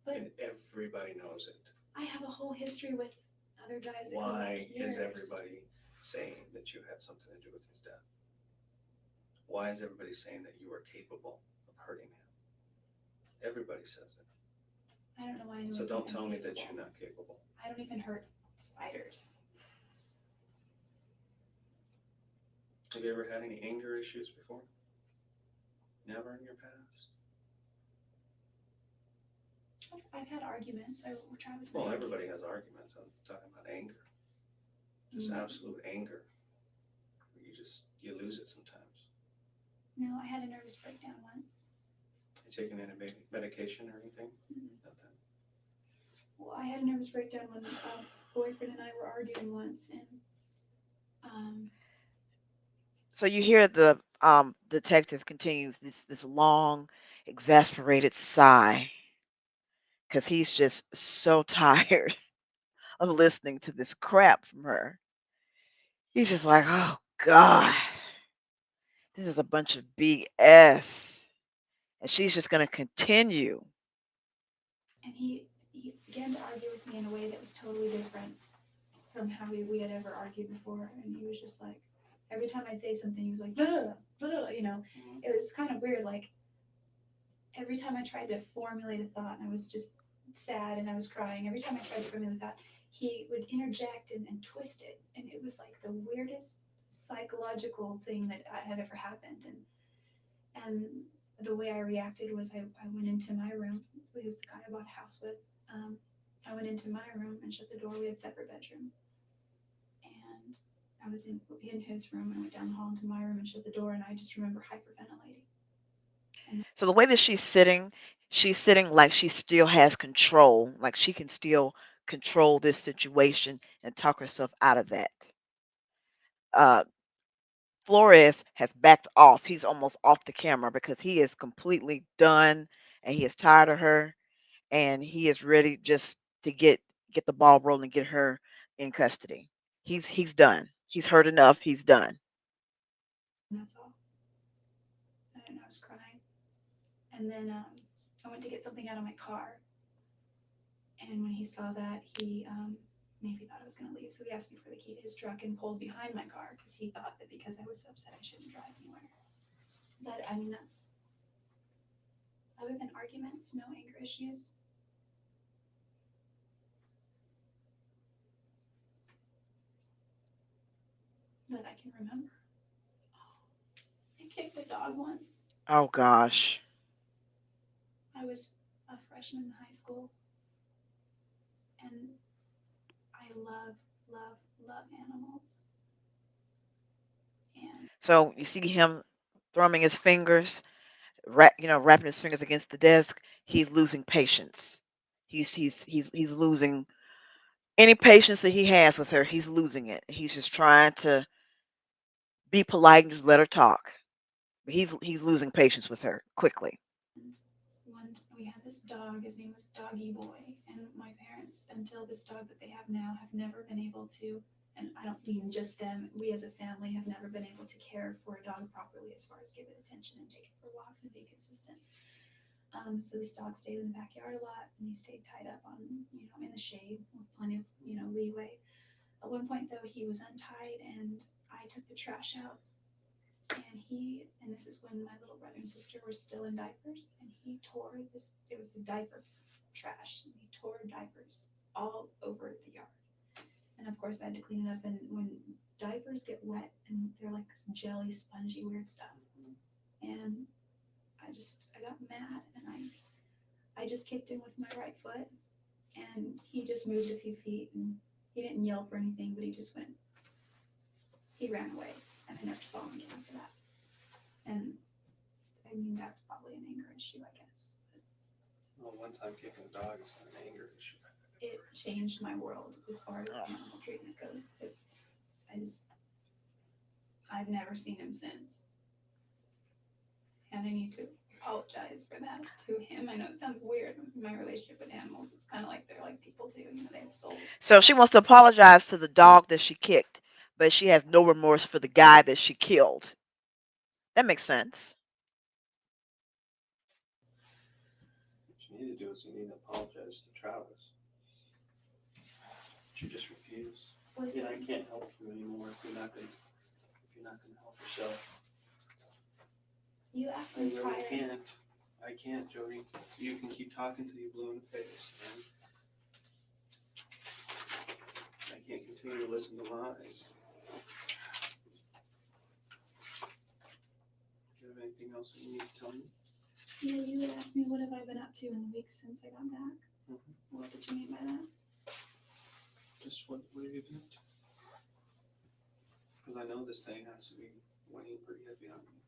But and everybody knows it. I have a whole history with other guys that go Why back years. is everybody saying that you had something to do with his death? Why is everybody saying that you are capable of hurting him? Everybody says it. I don't know why anyone. So don't thinks tell I'm me that capable. you're not capable. I don't even hurt spiders. Have you ever had any anger issues before? Never in your past? I've had arguments. Travis. Well, everybody has arguments. I'm talking about anger. Just Mm. absolute anger. You lose it sometimes. No, I had a nervous breakdown once. You taking any medication or anything? Mhm. Nothing. Well, I had a nervous breakdown when a boyfriend and I were arguing once, and So you hear the detective continues this long, exasperated sigh because he's just so tired of listening to this crap from her. He's just like, oh God, this is a bunch of BS, and she's just gonna continue. he began to argue with me in a way that was totally different from how we had ever argued before. And he was just like, every time I'd say something, he was like, blah, blah, you know. It was kind of weird. Like, every time I tried to formulate a thought and I was just sad and I was crying, every time I tried to formulate a thought, he would interject and twist it. And it was like the weirdest psychological thing that had ever happened. And the way I reacted was I went into my room. He was the guy I bought a house with. I went into my room and shut the door. We had separate bedrooms. And I was in his room and I went down the hall into my room and shut the door. And I just remember hyperventilating. So the way that she's sitting like she still has control, like she can still control this situation and talk herself out of that. Uh, Flores has backed off. He's almost off the camera because he is completely done and he is tired of her and he is ready just to get the ball rolling and get her in custody. He's done. He's heard enough. He's done. And that's all. And I was crying. And then I went to get something out of my car. And when he saw that, he maybe thought I was going to leave. So he asked me for the key to his truck and pulled behind my car because he thought that because I was upset, I shouldn't drive anywhere. But I mean, that's other than arguments, no anger issues. That I can remember. I kicked a dog once. Oh gosh. I was a freshman in high school. And I love, love, love animals. And So you see him thrumming his fingers, wrapping his fingers against the desk. He's losing patience. He's losing any patience that he has with her. He's losing it. He's just trying to be polite and just let her talk. But he's losing patience with her quickly. we had this dog, his name was Doggy Boy, and my parents, until this dog that they have now, have never been able to, and I don't mean just them, we as a family have never been able to care for a dog properly as far as give it attention and take it for walks and be consistent. So this dog stayed in the backyard a lot, and he stayed tied up on, in the shade with plenty of, leeway. At one point, though, he was untied, and I took the trash out, and this is when my little brother and sister were still in diapers, and he tore this, it was a diaper trash, and he tore diapers all over the yard. And of course, I had to clean it up, and when diapers get wet, and they're like this jelly, spongy, weird stuff, and I got mad, and I just kicked him with my right foot, and he just moved a few feet, and he didn't yelp or anything, but he ran away, and I never saw him again after that. And I mean, that's probably an anger issue, I guess. Well, one time kicking a dog is not an anger issue. It changed my world as far as animal treatment goes, because I've never seen him since. And I need to apologize for that to him. I know it sounds weird, my relationship with animals. It's kind of like they're like people too, they have souls. So she wants to apologize to the dog that she kicked, but she has no remorse for the guy that she killed. That makes sense. What you need to do is you need to apologize to Travis. But you just refuse. Yeah, I can't help you anymore if you're not gonna help yourself. You asked I me really prior. can't. I can't, Jodi. You can keep talking till you blue in the face, and I can't continue to listen to lies. Do you have anything else that you need to tell me? Yeah, you would ask me what have I been up to in the weeks since I got back. Mm-hmm. What did you mean by that? Just what have you been up to? Because I know this thing has to be weighing pretty heavy on you.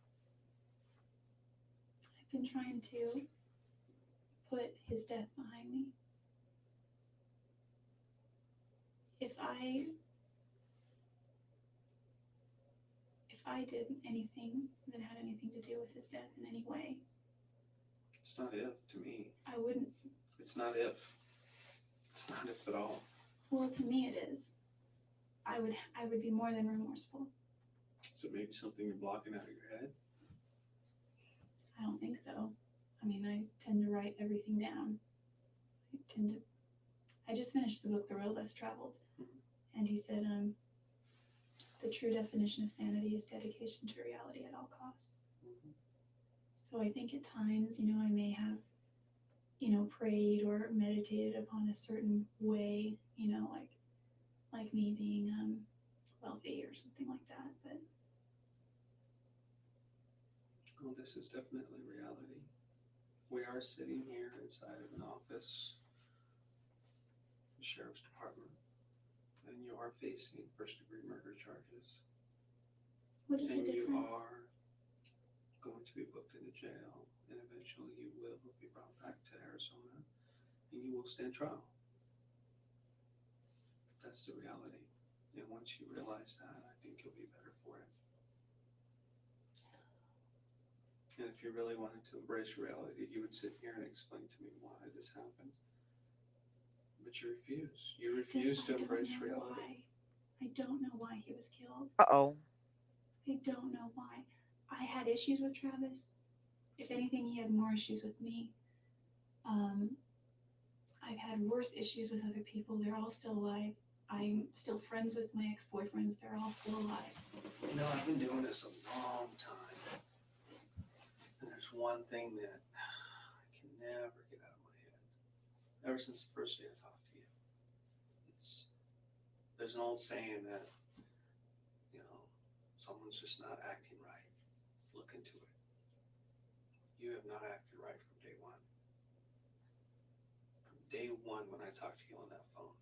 I've been trying to put his death behind me. If I did anything that had anything to do with his death in any way, It's not if to me. I wouldn't. It's not if. It's not if at all. Well, to me it is. I would be more than remorseful. Is it maybe something you're blocking out of your head? I don't think so. I mean, I tend to write everything down. I tend to I just finished the book, The Road Less Traveled, Mhm. and he said, the true definition of sanity is dedication to reality at all costs. Mhm. So I think at times, I may have, prayed or meditated upon a certain way, like me being wealthy or something like that. But Well, this is definitely reality. We are sitting here inside of an office, the sheriff's department, and you are facing first-degree murder charges. what is the And you difference? are going to be booked into jail, and eventually you will be brought back to Arizona, and you will stand trial. That's the reality. And once you realize that, I think you'll be better for it. And if you really wanted to embrace reality, you would sit here and explain to me why this happened. But you refuse. You refuse to embrace reality. I don't know why he was killed. Uh-oh. I don't know why. I had issues with Travis. If anything, he had more issues with me. Um, I've had worse issues with other people. They're all still alive. I'm still friends with my ex-boyfriends. They're all still alive. I've been doing this a long time. And there's one thing that I can never get out of my head. Ever since the first day I talked to you. There's an old saying that, you know, someone's just not acting right. Look into it. You have not acted right from day one. From day one when I talked to you on that phone,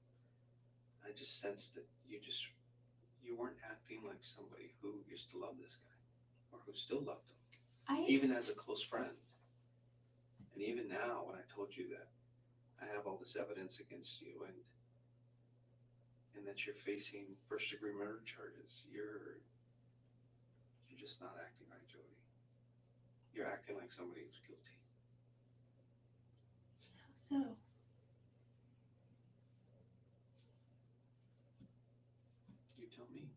I just sensed that you weren't acting like somebody who used to love this guy or who still loved him, even as a close friend. And even now, when I told you that I have all this evidence against you and that you're facing first-degree murder charges, you're just not acting right, Jodi. You're acting like somebody who's guilty. How so? You tell me.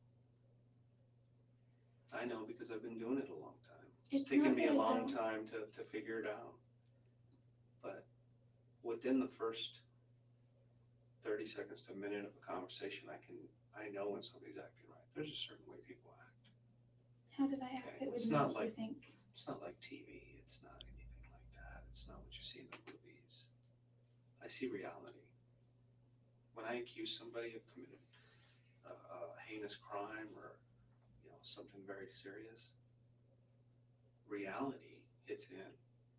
I know because I've been doing it a long time. It's taken not me that a I long don't- time to figure it out. But within the first 30 seconds to a minute of a conversation, I know when somebody's acting right. There's a certain way people act. How did I act Okay, that would it's make not you like- think? It's not like TV. It's not anything like that. It's not what you see in the movies. I see reality. When I accuse somebody of committing a heinous crime or something very serious, reality hits in,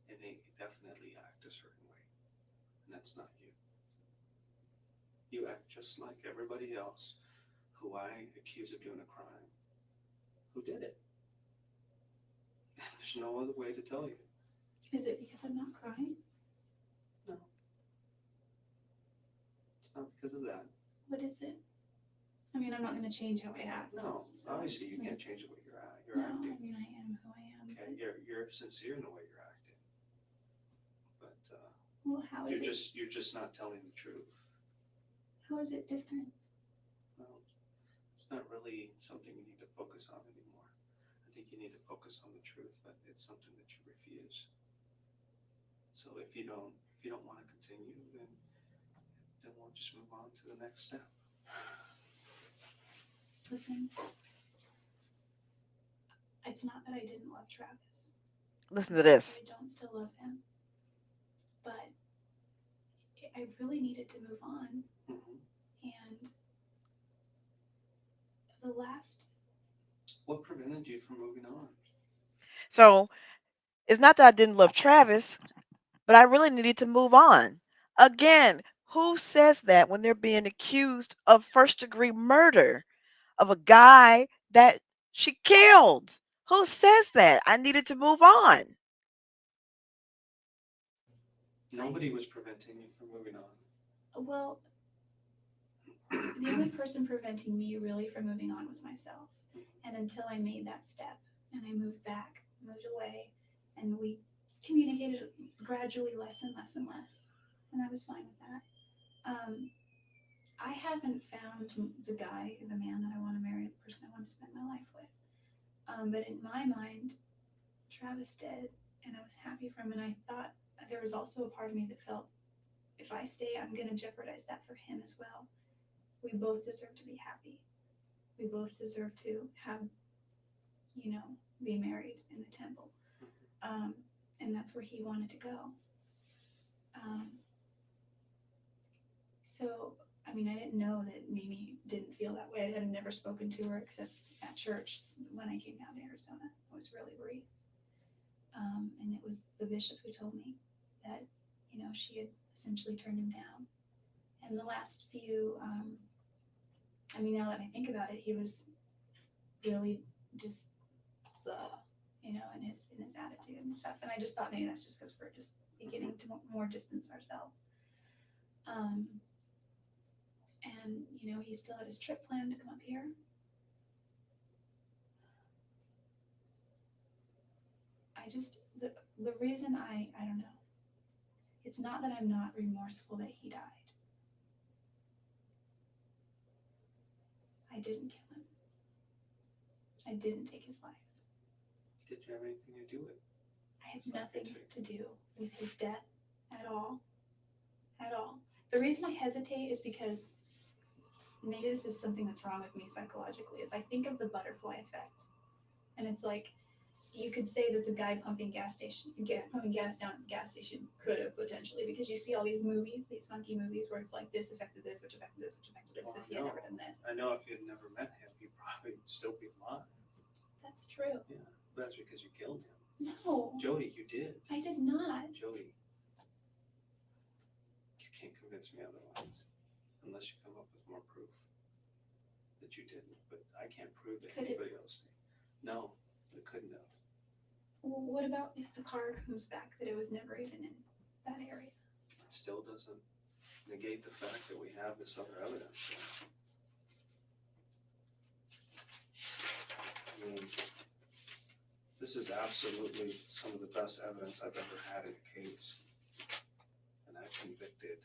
and they definitely act a certain way, and that's not you. You act just like everybody else who I accuse of doing a crime, who did it. There's no other way to tell you. Is it because I'm not crying? No. It's not because of that. What is it? I mean, I'm not going to change how I act. No, so obviously it's you not- can't change the way you're No, acting. I mean, I am who I am. Okay, you're sincere in the way you're acting, but Well, how is you're just not telling the truth. How is it different? Well, it's not really something you need to focus on anymore. I think you need to focus on the truth, but it's something that you refuse. So if you don't want to continue, then we'll just move on to the next step. Listen, it's not that I didn't love Travis. Listen to this. I don't still love him, but I really needed to move on. Mm-hmm. And the last, What prevented you from moving on? So it's not that I didn't love Travis, but I really needed to move on. Again, who says that when they're being accused of first degree murder of a guy that she killed? Who says that? I needed to move on. Nobody was preventing you from moving on. well, the only person preventing me really from moving on was myself. And until I made that step and I moved back, moved away, and we communicated gradually less and less and less, and I was fine with that. I haven't found the guy, the man that I want to marry, the person I want to spend my life with. But in my mind, Travis did, and I was happy for him. And I thought there was also a part of me that felt if I stay, I'm going to jeopardize that for him as well. We both deserve to be happy. We both deserve to have, be married in the temple. And that's where he wanted to go. So, I mean, I didn't know that Mimi didn't feel that way. I had never spoken to her except at church when I came down to Arizona. I was really brief. And it was the bishop who told me that, she had essentially turned him down. And the last few, now that I think about it, he was really just in his attitude and stuff. And I just thought maybe that's just because we're just beginning to more distance ourselves. And he still had his trip planned to come up here. I just the reason I don't know. It's not that I'm not remorseful that he died. I didn't kill him. I didn't take his life. Did you have anything to do with it? I had nothing to do with his death at all. At all. The reason I hesitate is because maybe this is something that's wrong with me psychologically, is I think of the butterfly effect. And it's like, you could say that the guy pumping gas down at the gas station could have potentially, because you see all these movies, these funky movies where it's like this affected this, which affected this, which affected this, Well, if he had never done this. I know if you had never met him, he'd probably still be alive. That's true. Yeah, that's because you killed him. No. Jodi, you did. I did not. Jodi, you can't convince me otherwise, unless you come up with more proof that you didn't. But I can't prove that anybody else did. No, it couldn't have. Well, what about if the car comes back that it was never even in that area? It still doesn't negate the fact that we have this other evidence. I mean, this is absolutely some of the best evidence I've ever had in a case. And I've convicted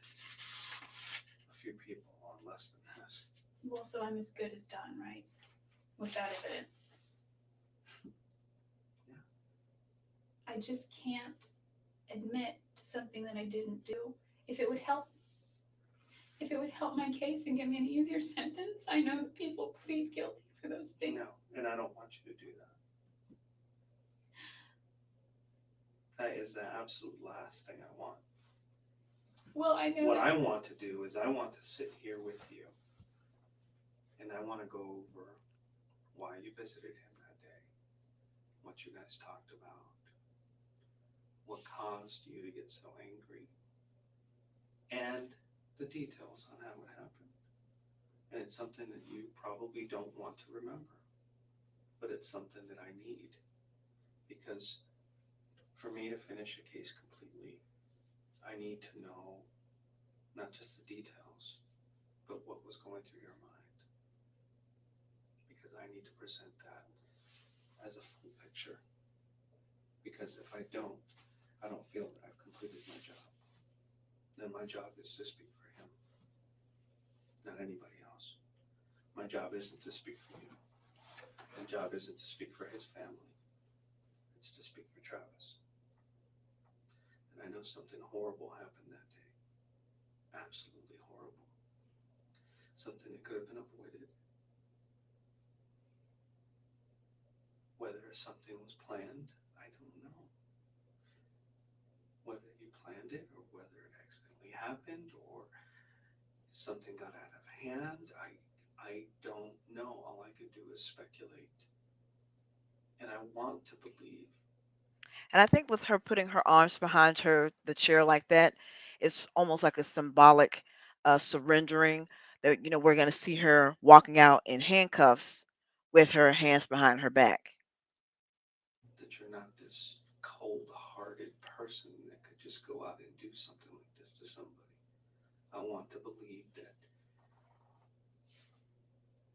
a few people on less than this. Well, so I'm as good as done, right? With that evidence. Yeah. I just can't admit to something that I didn't do. If it would help my case and give me an easier sentence, I know that people plead guilty for those things. No, and I don't want you to do that. That is the absolute last thing I want. Well, I know. What I want to do is I want to sit here with you, and I want to go over why you visited him that day, what you guys talked about, what caused you to get so angry, and the details on how it happened. And it's something that you probably don't want to remember, but it's something that I need, because for me to finish a case completely, I need to know not just the details, but what was going through your mind. Because I need to present that as a full picture. Because if I don't feel that I've completed my job. Then my job is to speak for him, not anybody else. My job isn't to speak for you. My job isn't to speak for his family. It's to speak for Travis. And I know something horrible happened that day. Absolutely horrible. Something that could have been avoided. Whether something was planned, I don't know. Whether you planned it or whether it accidentally happened or something got out of hand, I don't know. All I could do is speculate. And I want to believe. And I think with her putting her arms behind the chair like that, it's almost like a symbolic surrendering that, we're going to see her walking out in handcuffs with her hands behind her back. That you're not this cold-hearted person that could just go out and do something like this to somebody. I want to believe that,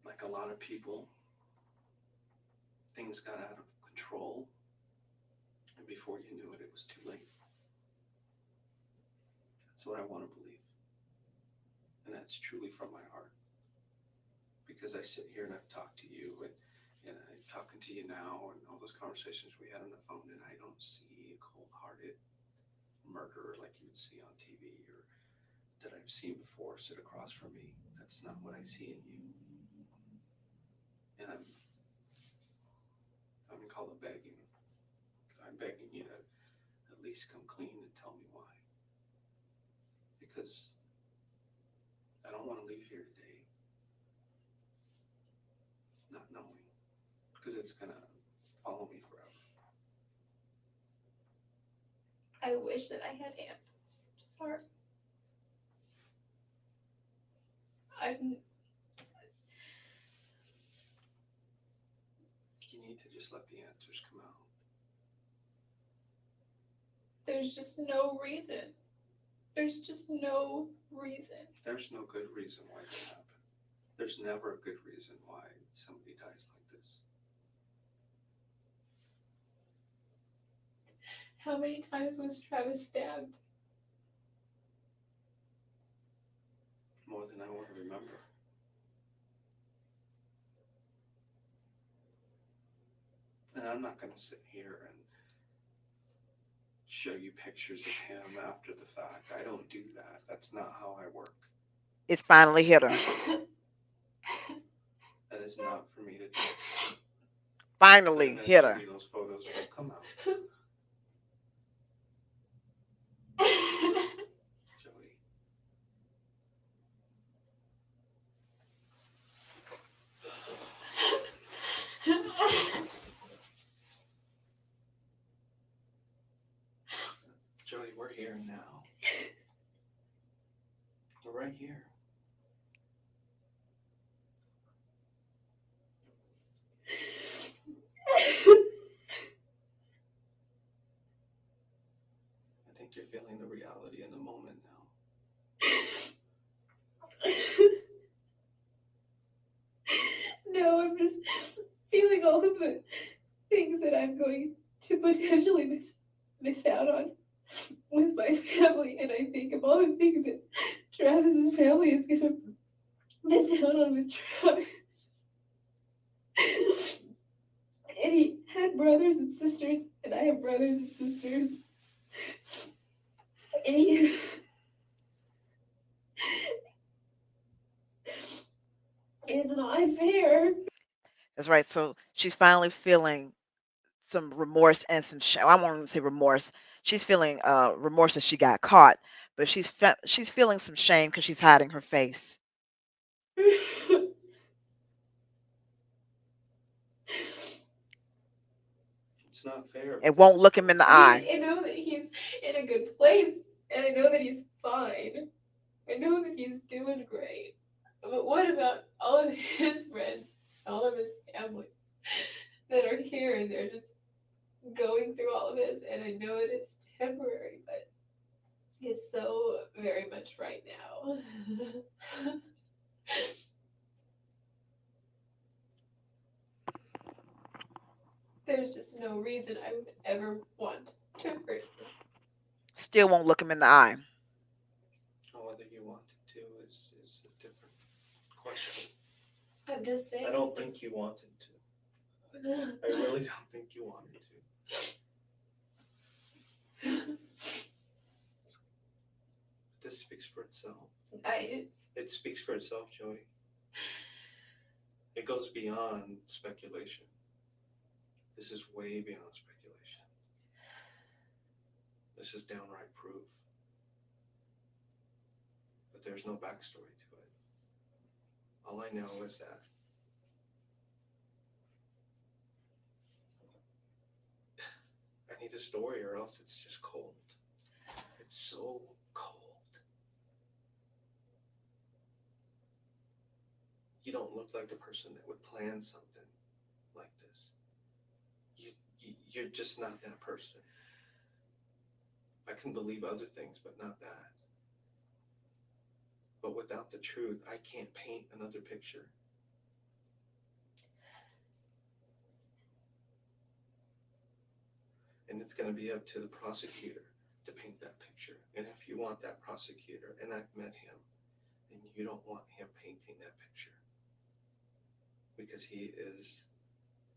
like a lot of people, things got out of control, and before you knew it, it was too late. That's what I want to believe. And that's truly from my heart. Because I sit here and I've talked to you, and I'm talking to you now, and all those conversations we had on the phone, and I don't see a cold-hearted murderer like you would see on TV or that I've seen before sit across from me. That's not what I see in you. And I'm gonna call it begging. I'm begging you to at least come clean and tell me why. Because I don't want to leave here today not knowing. Because it's gonna follow me forever. I wish that I had answers. I'm sorry. You need to just let the answers come out. There's just no reason. There's just no reason. There's no good reason why this happened. There's never a good reason why somebody dies like this. How many times was Travis stabbed? More than I want to remember. And I'm not going to sit here and show you pictures of him after the fact. I don't do that. That's not how I work. It's finally hit her. That is not for me to do. Finally But hit her. eventually those photos will come out. Jodi. Jodi, we're here now. We're right here. I think you're feeling the reality in the moment now. No, I'm just feeling all of the things that I'm going to potentially miss out on with my family, and I think of all the things that Travis's family is gonna miss out on with Travis. And he had brothers and sisters, and I have brothers and sisters. And it's not fair. That's right. So she's finally feeling some remorse and some shame. I won't even say remorse. She's feeling remorse that she got caught, but she's feeling some shame because she's hiding her face. It's not fair. It won't look him in the eye. I know that he's in a good place, and I know that he's fine. I know that he's doing great. But what about all of his friends, all of his family that are here and they're just going through all of this? And I know that it's temporary, but it's so very much right now. There's just no reason I would ever want to hurt him. Still won't look him in the eye. Whether you wanted to is a different question. I'm just saying. I don't think you wanted to. I really don't think you wanted to. This speaks for itself. It speaks for itself, Jodi. It goes beyond speculation. This is way beyond speculation. This is downright proof. But there's no backstory to it. All I know is that I need a story or else it's just cold. It's so cold. You don't look like the person that would plan something like this. You're just not that person. I can believe other things, but not that. But without the truth, I can't paint another picture. And it's going to be up to the prosecutor to paint that picture. And if you want that prosecutor, and I've met him, then you don't want him painting that picture. Because he is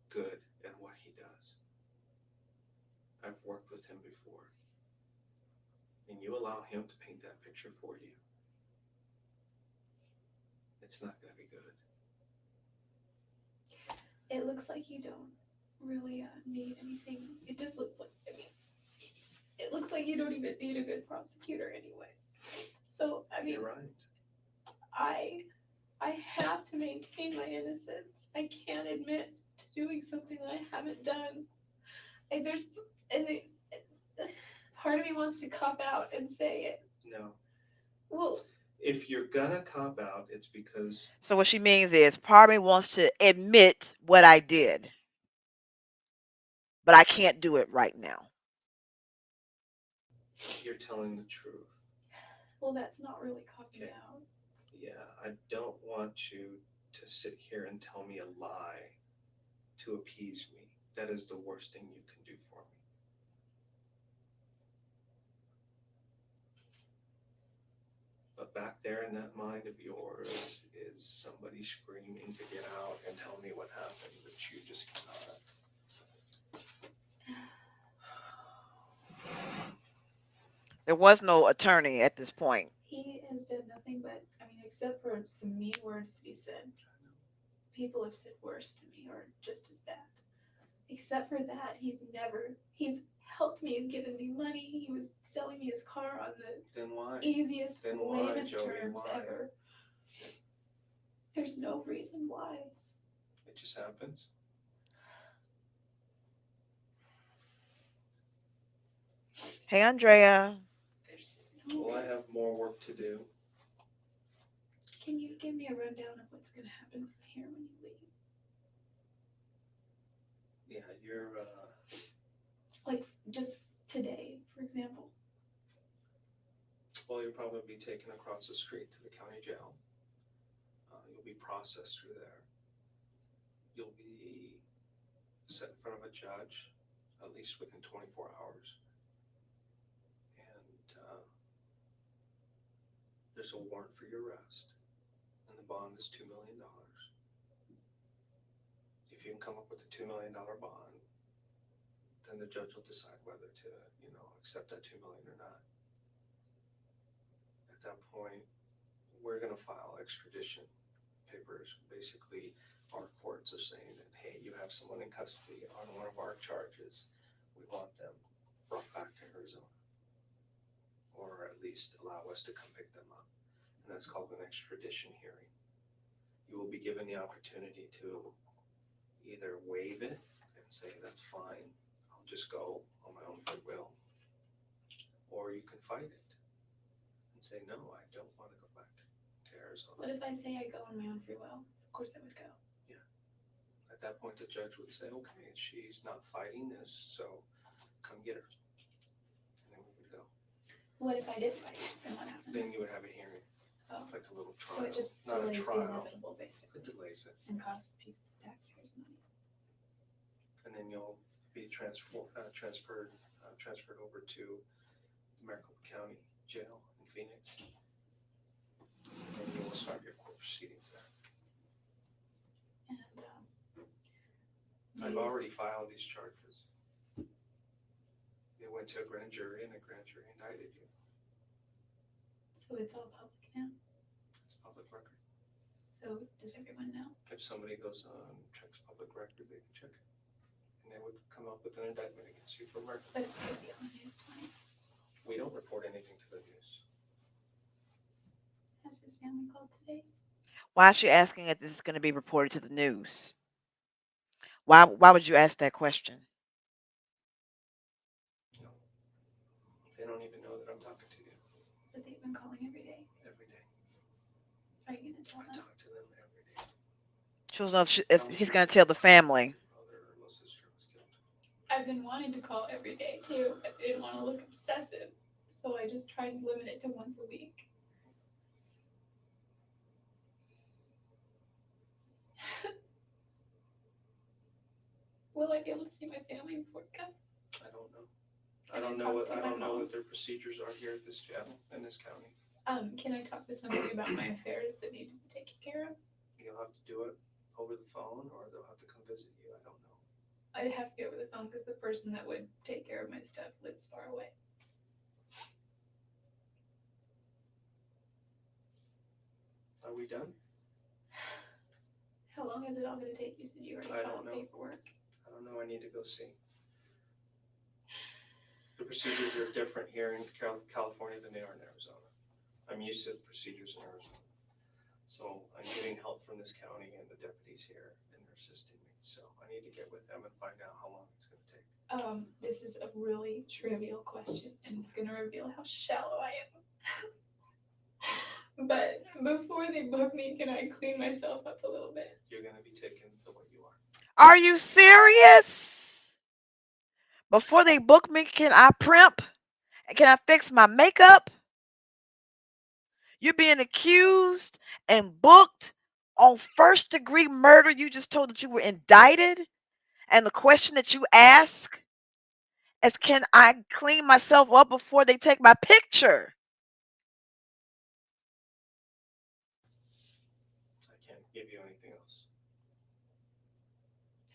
good at what he does. I've worked with him before. And you allow him to paint that picture for you. it's not going to be good. It looks like you don't really need anything. It just looks like, it looks like you don't even need a good prosecutor anyway. So, You're right. I have to maintain my innocence. I can't admit to doing something that I haven't done. Part of me wants to cop out and say it. No. Well, if you're going to cop out, it's because So what she means is part of me wants to admit what I did, but I can't do it right now. you're telling the truth. well, that's not really copping Okay. out. Yeah, I don't want you to sit here and tell me a lie to appease me. That is the worst thing you can do for me. But back there in that mind of yours is somebody screaming to get out and tell me what happened, but you just cannot. There was no attorney at this point. He has done nothing but, except for some mean words that he said. People have said worse to me or just as bad. Except for that, he's helped me, he's given me money, he was selling me his car on the Then why? easiest, Then why, lamest Jodi? terms Why? ever. There's no reason why. It just happens. Hey, Andrea. There's just no Well, I reason. have more work to do. Can you give me a rundown of what's going to happen from here when you leave? Yeah, you're, Like, just today, for example. well, you'll probably be taken across the street to the county jail. You'll be processed through there. You'll be set in front of a judge, at least within 24 hours. And there's a warrant for your arrest, and the bond is $2 million. If you can come up with a $2 million bond, then the judge will decide whether to, accept that $2 million or not. At that point, we're going to file extradition papers. Basically, our courts are saying that, hey, you have someone in custody on one of our charges. We want them brought back to Arizona, or at least allow us to come pick them up. And that's called an extradition hearing. You will be given the opportunity to either waive it and say, that's fine, I'll just go on my own free will, or you can fight it and say, no, I don't want to go back to Arizona. What if I say I go on my own free will? Of course I would go. Yeah. At that point, the judge would say, okay, she's not fighting this, so come get her. And then we would go. What if I did fight? Then what happens? Then you would have a hearing, Oh. like a little trial. So it just not a delays the trial. inevitable, basically. It delays it. And costs people, taxpayers money. And then you'll be transferred over to the Maricopa County Jail in Phoenix. And you will start your court proceedings there. And I've already filed these charges. They went to a grand jury, and the grand jury indicted you. So it's all public now? It's public record. So does everyone know? If somebody goes on, checks public record, they can check it. And they would come up with an indictment against you for murder. But it's going to be on the news tonight. We don't report anything to the news. Has his family called today? Why is she asking if this is going to be reported to the news? Why would you ask that question? No. They don't even know that I'm talking to you. But they've been calling every day. Every day. Are you going to tell I them? talk to them every day. She wants to know if he's going to tell the family. Brother or little sister was killed. I've been wanting to call every day too, but I didn't want to look obsessive. So I just tried to limit it to once a week. Will I be able to see my family before it comes? I don't know. Can I don't I know talk to my mom? what their procedures are here at this jail in this county. Can I talk to somebody about my affairs that need to be taken care of? You'll have to do it over the phone, or they'll have to come visit you. I don't know. I'd have to be over the phone because the person that would take care of my stuff lives far away. Are we done? How long is it all going to take? You said you already I filed don't know. paperwork. I don't know. I need to go see. The procedures are different here in California than they are in Arizona. I'm used to the procedures in Arizona. So I'm getting help from this county and the deputies here, and they're assisting me. So I need to get with them and find out how long it's going to take. This is a really trivial question, and it's going to reveal how shallow I am. But before they book me, can I clean myself up a little bit? You're going to be taken the way you are. Are you serious? Before they book me, can I primp? Can I fix my makeup? You're being accused and booked on first degree murder. You just told that you were indicted. And the question that you ask is, can I clean myself up before they take my picture? I can't give you anything else.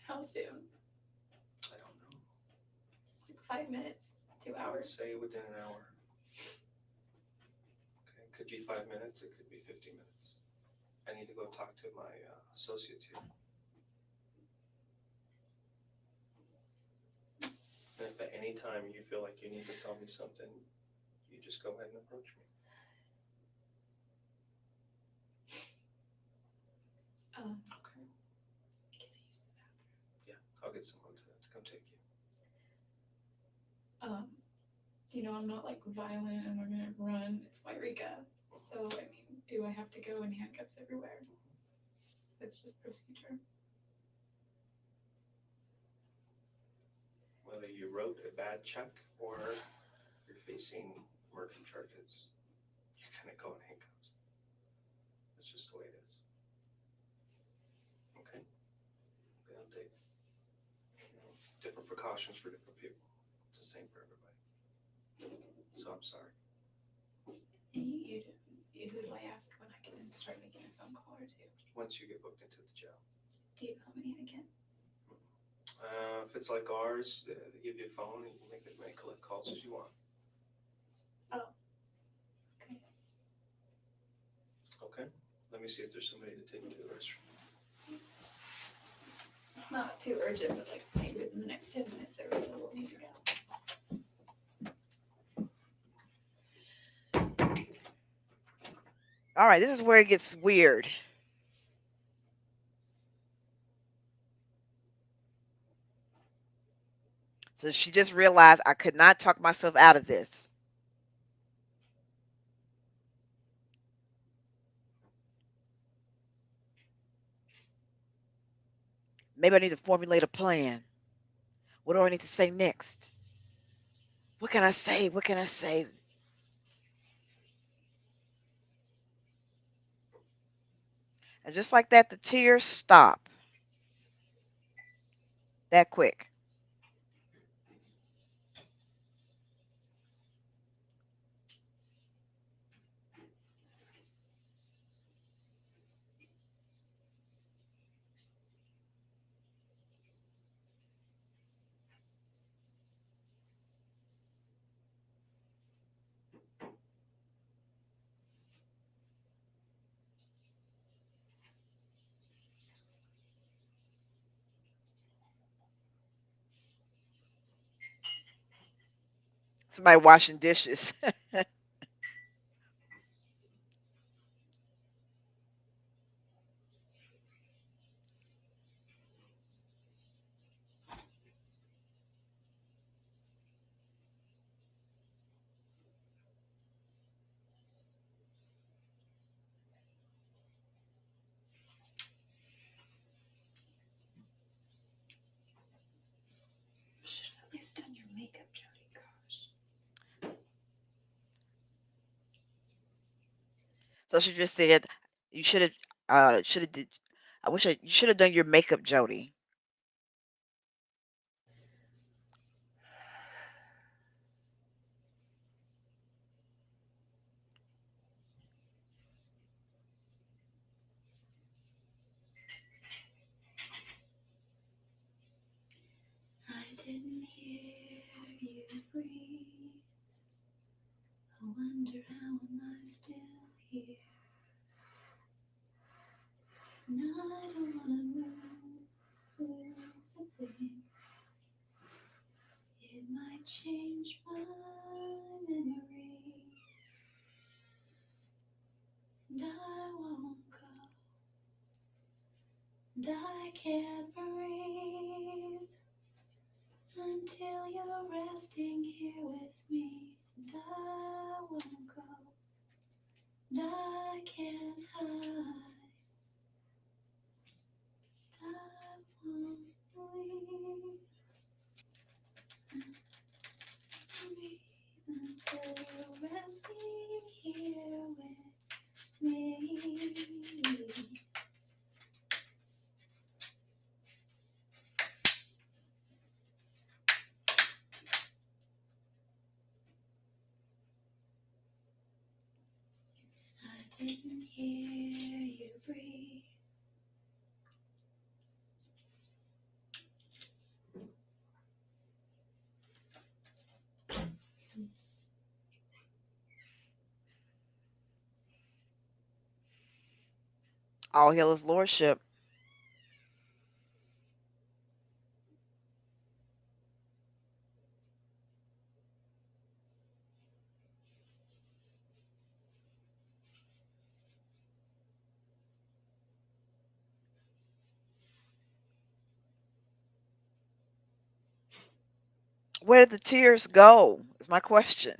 How soon? I don't know. Like 5 minutes? 2 I would hours? say within an hour. Okay, it could be 5 minutes. It could be 50 minutes. I need to go talk to my associates here. And if at any time you feel like you need to tell me something, you just go ahead and approach me. Okay. Can I use the bathroom? Yeah, I'll get someone to come take you. I'm not like violent and we're gonna run. It's Wairika. So I mean, do I have to go in handcuffs everywhere? It's just procedure. Whether you wrote a bad check or you're facing murder charges, you're gonna go in handcuffs. That's just the way it is. Okay? They'll take different precautions for different people. It's the same for everybody. So I'm sorry. Who do I ask when I can start making a phone call or two? Once you get booked into the jail. Do you know how many I get? If it's like ours, they give you a phone and you can make as many collect calls as you want. Oh, okay. Okay? Let me see if there's somebody to take you to the restroom. It's not too urgent, but like maybe within the next 10 minutes, I really will need to go. All right, this is where it gets weird. So she just realized I could not talk myself out of this. Maybe I need to formulate a plan. What do I need to say next? What can I say? What can I say? And just like that, the tears stop. That quick. Somebody washing dishes. Should have at least done your makeup, Jodi. Gosh. So she just said, "You should have did. You should have done your makeup, Jodi." I didn't hear you breathe. I wonder how am I still here. And I don't wanna lose a thing. It might change my memory. And I won't go. And I can't breathe until you're resting here with me. And I won't go. And I can't hide. I won't leave. Breathe until you're resting here with me. I didn't hear you breathe. All hail his lordship. Where did the tears go? Is my question.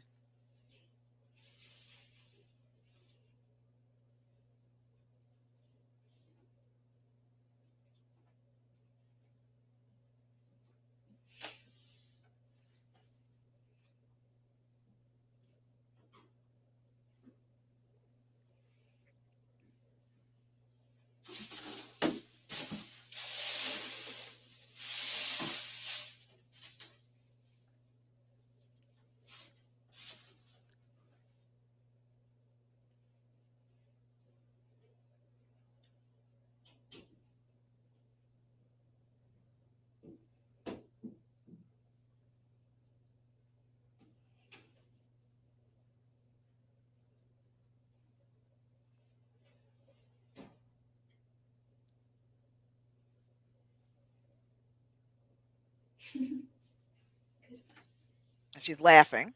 And she's laughing.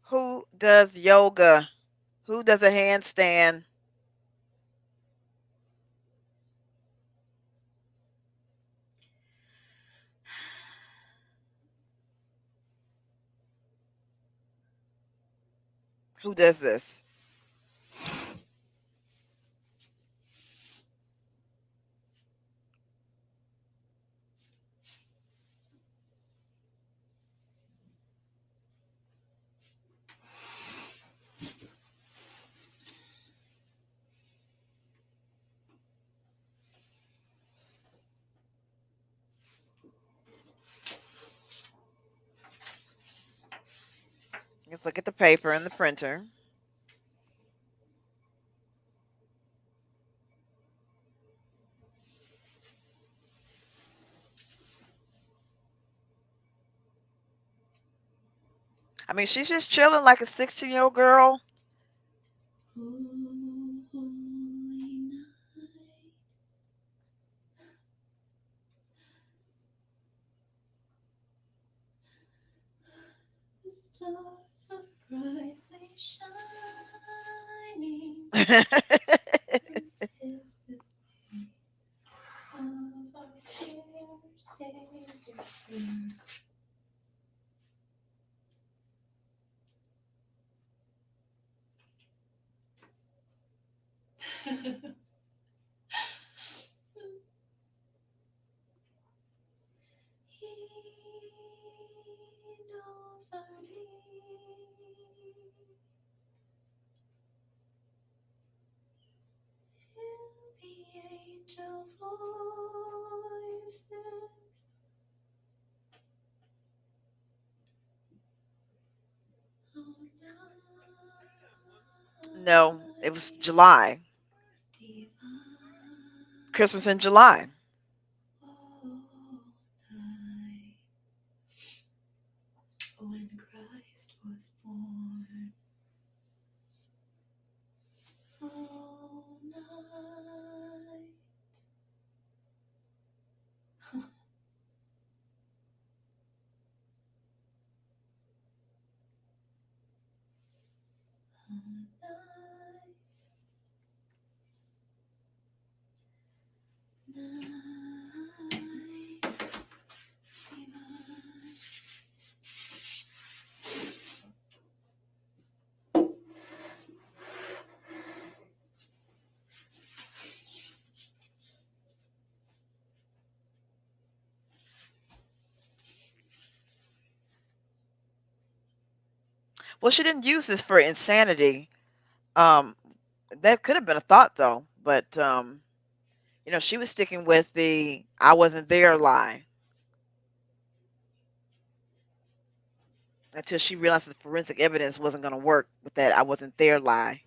Who does yoga? Who does a handstand? Who does this? Let's look at the paper and the printer. I mean, she's just chilling like a 16-year-old girl. Holy night, the stars are brightly shining. This is the day of our dear Savior's birth. knows our needs. He'll be angel voices. Oh, No, it was July. divine. Christmas in July. Oh, night when Christ was born. Oh, night. Oh, night. Night divine. Well, she didn't use this for insanity. Um, that could have been a thought though, but she was sticking with the "I wasn't there" lie until she realized the forensic evidence wasn't going to work with that "I wasn't there" lie.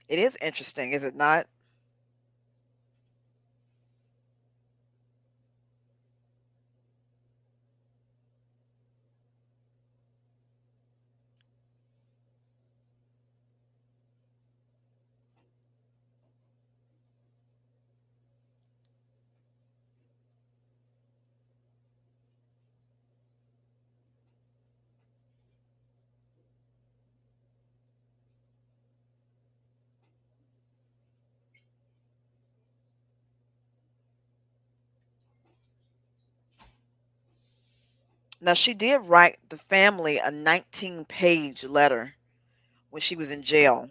It is interesting, is it not? Now, she did write the family a 19-page letter when she was in jail.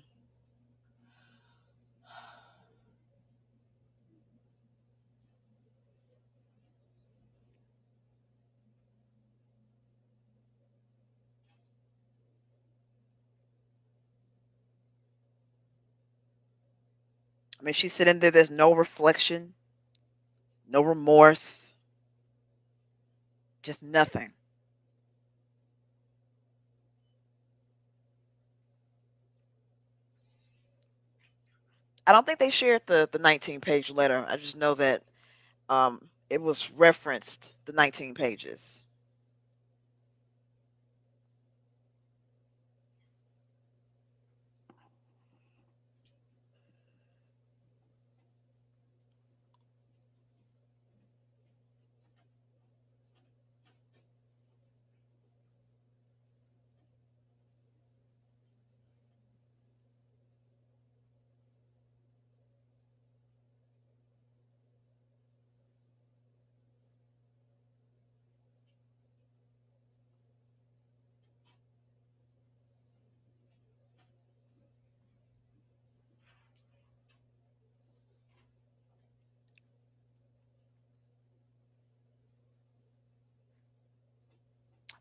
I mean, she's sitting there, there's no reflection, no remorse, just nothing. I don't think they shared the 19-page letter. I just know that it was referenced, the 19 pages.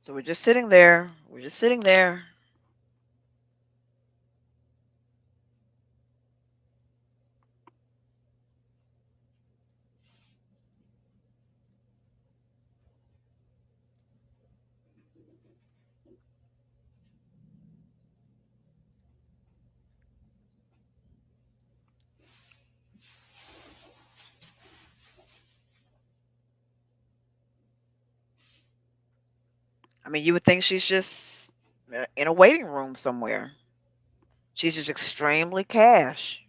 So we're just sitting there. We're just sitting there. I mean, you would think she's just in a waiting room somewhere. She's just extremely cash.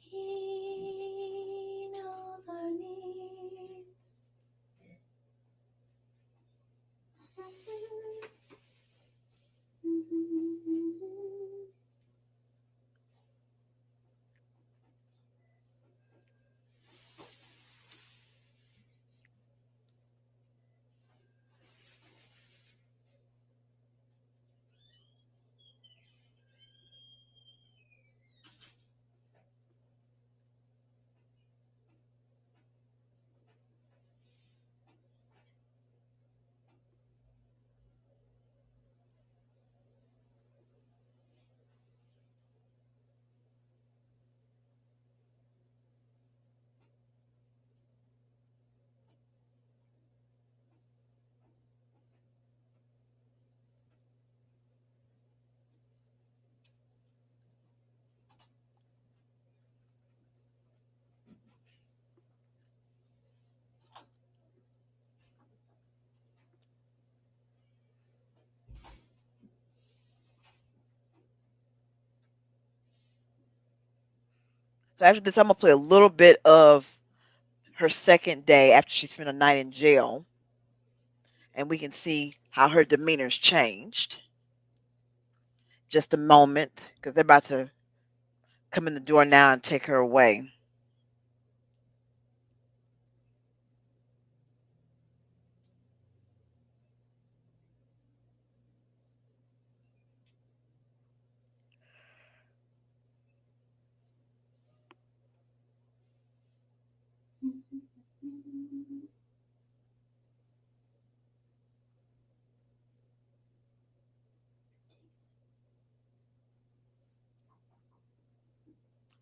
He knows our needs. So after this, I'm gonna play a little bit of her second day after she spent a night in jail, and we can see how her demeanor's changed. Just a moment, because they're about to come in the door now and take her away.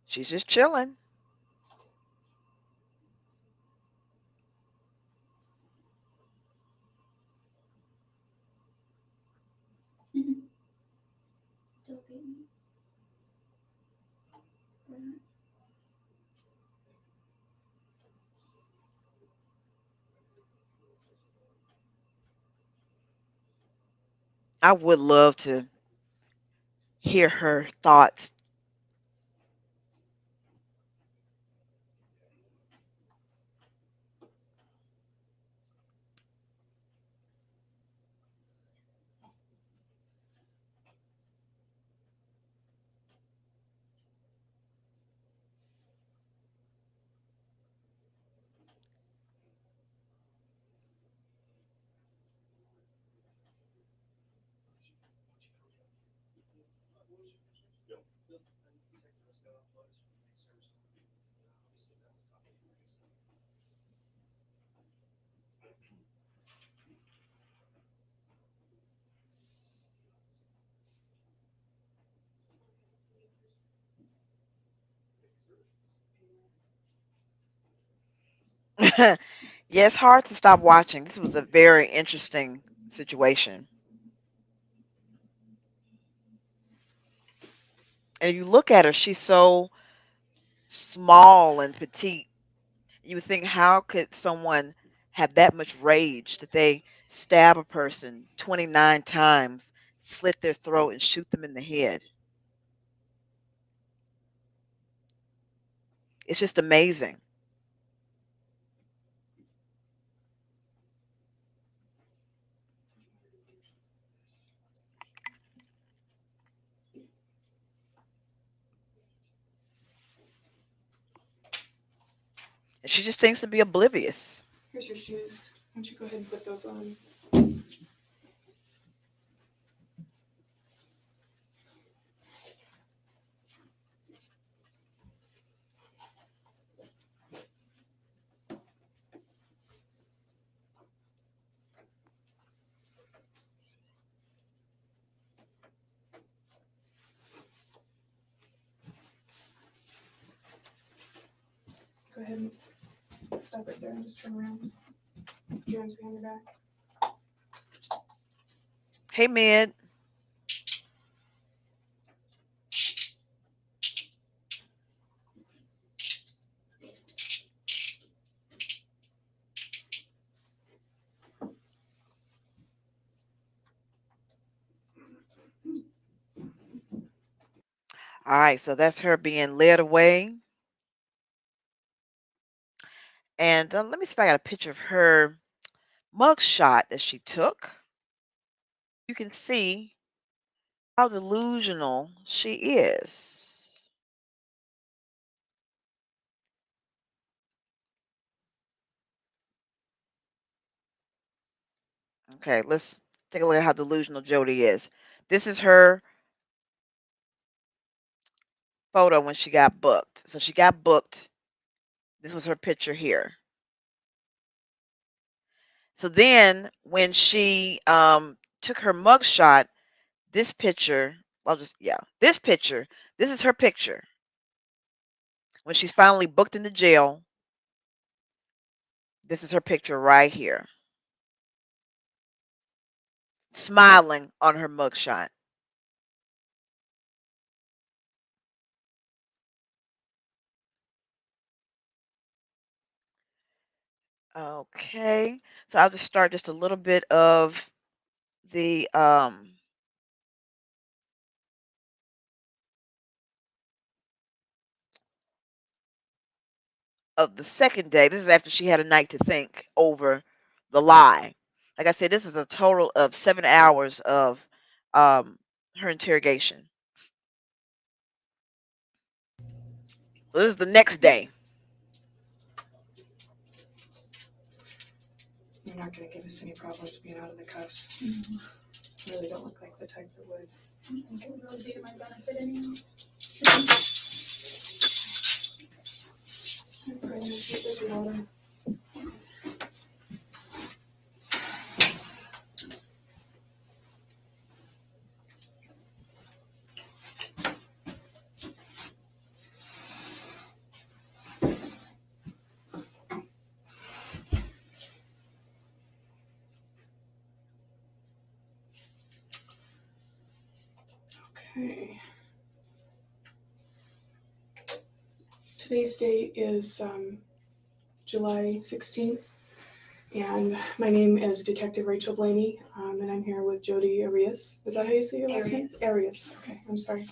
She's just chilling. Still beating me. I would love to hear her thoughts. Yeah, it's hard to stop watching. This was a very interesting situation. And if you look at her, she's so small and petite. You would think, how could someone have that much rage that they stab a person 29 times, slit their throat, and shoot them in the head? It's just amazing. And she just thinks to be oblivious. Here's your shoes. Why don't you go ahead and put those on? Go ahead and stop right there and just turn around. Put your hands behind your back. Hey, Mid. All right, so that's her being led away. And let me see if I got a picture of her mugshot that she took. You can see how delusional she is. Okay, let's take a look at how delusional Jodi is. This is her photo when she got booked. So she got booked. This was her picture here. So then when she took her mugshot, this picture, I'll just, yeah, this picture, this is her picture. When she's finally booked into jail, this is her picture right here, smiling on her mugshot. Okay, so I'll just start just a little bit of the of the second day, this is after she had a night to think over the lie. Like I said, this is a total of 7 hours of um, her interrogation. So this is the next Okay. day. They're not going to give us any problems being out of the cuffs. Mm-hmm. Really don't look like the types that would. I don't think it would really be to my benefit anymore. I'm bringing this with water. Okay. Today's date is July 16th, and my name is Detective Rachel Blaney, and I'm here with Jodi Arias. Is that how you say your last name? Arias. Arias. Okay, I'm sorry.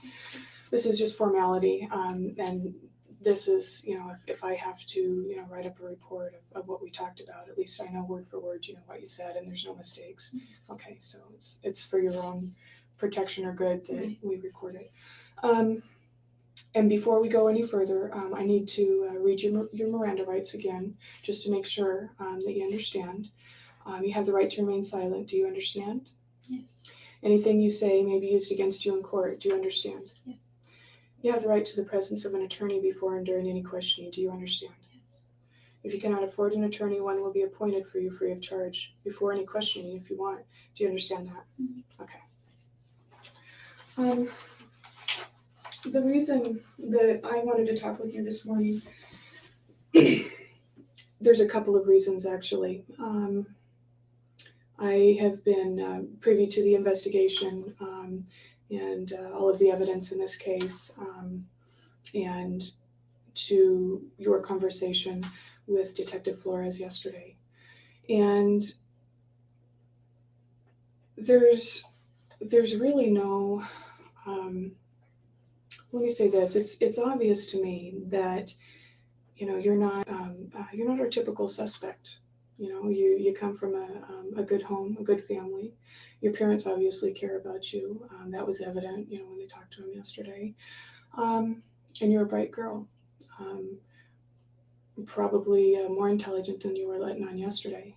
This is just formality, and this is, if I have to, write up a report of what we talked about, at least I know word for word, what you said, and there's no mistakes. Okay, so it's for your own protection or good that Right. we record it. And before we go any further, I need to read your Miranda rights again, just to make sure that you understand. You have the right to remain silent. Do you understand? Yes. Anything you say may be used against you in court. Do you understand? Yes. You have the right to the presence of an attorney before and during any questioning. Do you understand? Yes. If you cannot afford an attorney, one will be appointed for you free of charge before any questioning if you want. Do you understand that? Mm-hmm. Okay. The reason that I wanted to talk with you this morning, there's a couple of reasons actually. I have been privy to the investigation and all of the evidence in this case, and to your conversation with Detective Flores yesterday. And there's really no, let me say this, it's obvious to me that you're not our typical suspect. You come from a good home, a good family. Your parents obviously care about you. That was evident, when they talked to him yesterday. And you're a bright girl, um, probably more intelligent than you were letting on yesterday.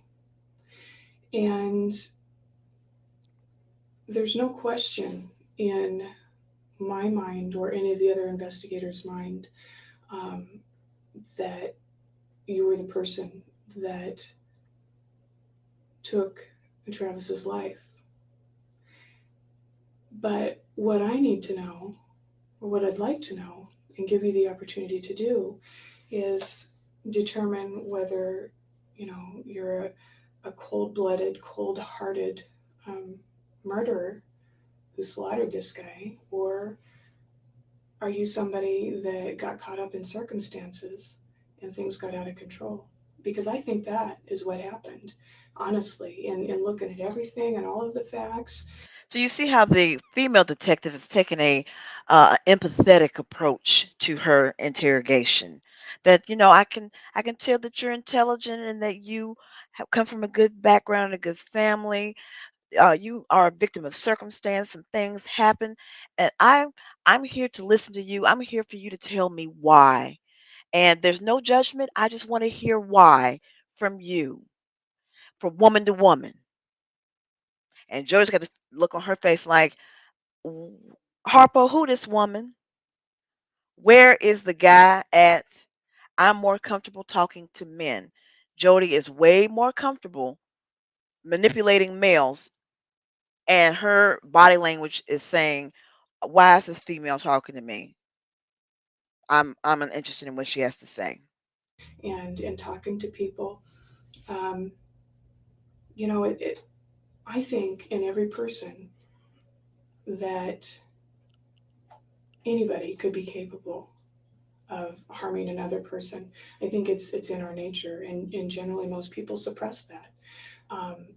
And there's no question in my mind or any of the other investigators' mind um, that you were the person that took Travis's life. But what I need to know, or what I'd like to know, and give you the opportunity to do, is determine whether you're a cold-blooded, cold-hearted murderer who slaughtered this guy, or are you somebody that got caught up in circumstances and things got out of control? Because I think that is what happened, honestly, in looking at everything and all of the facts. So you see how the female detective has taken a empathetic approach to her interrogation. That I can tell that you're intelligent and that you have come from a good background, a good family. You are a victim of circumstance. Some things happen, and I'm here to listen to you. I'm here for you to tell me why. And there's no judgment. I just want to hear why from you, from woman to woman. And Joy's got the look on her face like, "W- Harpo, who this woman? Where is the guy at? I'm more comfortable talking to men. Jody is way more comfortable manipulating males, and her body language is saying, why is this female talking to me? I'm interested in what she has to say. And talking to people, um, I think in every person that anybody could be capable of harming another person. I think it's in our nature, and generally most people suppress that.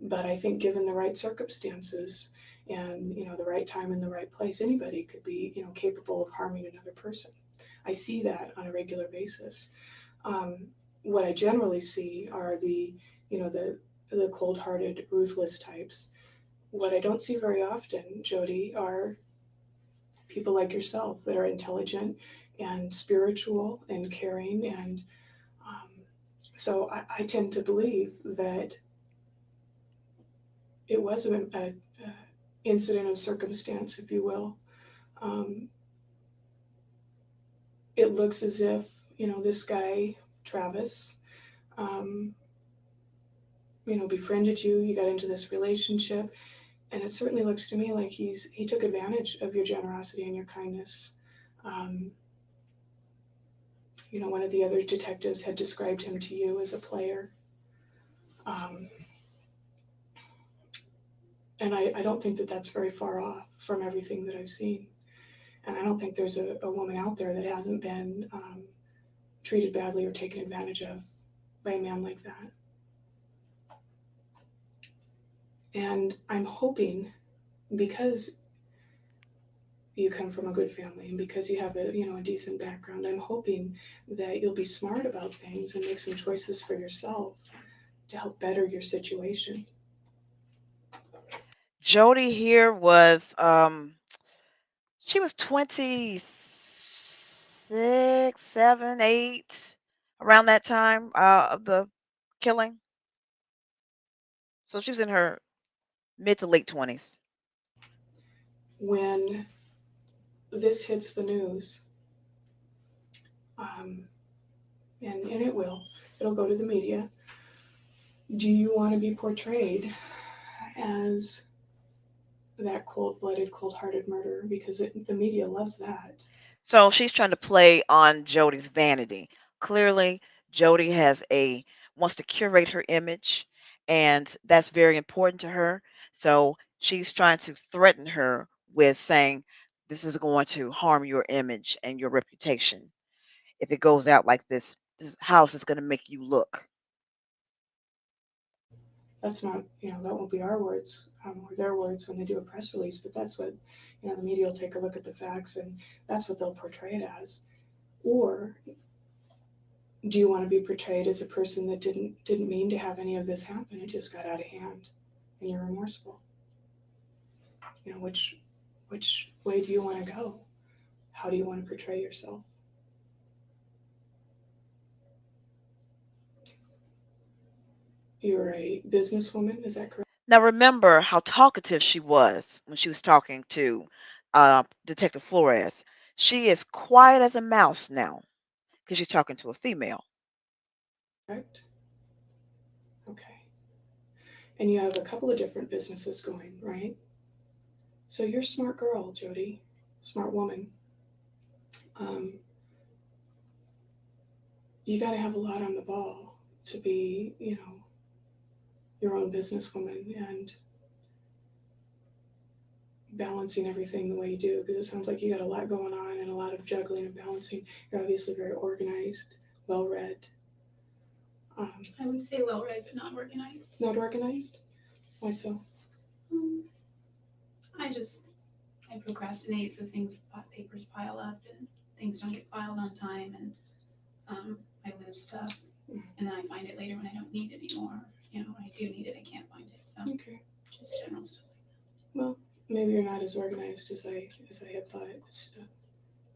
But I think given the right circumstances and the right time and the right place, anybody could be capable of harming another person. I see that on a regular basis. Um, what I generally see are the cold-hearted, ruthless types. What I don't see very often, Jodi, are people like yourself that are intelligent and spiritual and caring, and so I tend to believe that it was a incident of circumstance, if you will. Um, it looks as if this guy Travis, um, befriended you. You got into this relationship, and it certainly looks to me like he took advantage of your generosity and your kindness. Um, one of the other detectives had described him to you as a player. Um, and I don't think that that's very far off from everything that I've seen. And I don't think there's a woman out there that hasn't been treated badly or taken advantage of by a man like that. And I'm hoping, because you come from a good family and because you have a decent background, I'm hoping that you'll be smart about things and make some choices for yourself to help better your situation. Jodi here was she was 26, 7, 8, around that time of the killing. So she was in her mid to late 20s. When this hits the news, um, and it'll go to the media, do you want to be portrayed as that cold-blooded, cold-hearted murderer? Because the media loves that. So she's trying to play on Jodi's vanity. Clearly, Jodi wants to curate her image, and that's very important to her. So she's trying to threaten her with saying, this is going to harm your image and your reputation. If it goes out like this house is going to make you look. That's not, that won't be our words or their words when they do a press release, but that's what, the media will take a look at the facts and that's what they'll portray it as. Or do you want to be portrayed as a person that didn't mean to have any of this happen? It just got out of hand and you're remorseful. Which way do you want to go? How do you want to portray yourself? You're a businesswoman, is that correct? Now remember how talkative she was when she was talking to Detective Flores. She is quiet as a mouse now because she's talking to a female. Correct? Okay. And you have a couple of different businesses going, right? So you're a smart girl, Jodi, smart woman. Um, you got to have a lot on the ball to be, your own businesswoman and balancing everything the way you do, because it sounds like you got a lot going on and a lot of juggling and balancing. You're obviously very organized, well-read. I would say well-read, but not organized. Not organized? Why so? I procrastinate, so papers pile up and things don't get filed on time, and I lose stuff, and then I find it later when I don't need it anymore. When I do need it, I can't find it. So Okay. just general stuff. Well, maybe you're not as organized as I had thought. It's Well,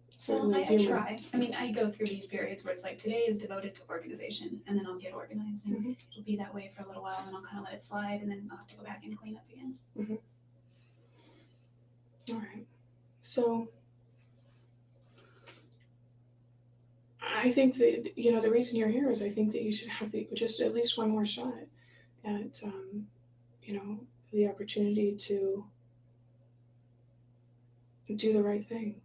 certainly I human. try. I mean, I go through these periods where it's like today is devoted to organization, and then I'll get organized, and it'll be that way for a little while, and then I'll kind of let it slide, and then I'll have to go back and clean up again. All right. So I think that the reason you're here is I think that you should have just at least one more shot at the opportunity to do the right thing.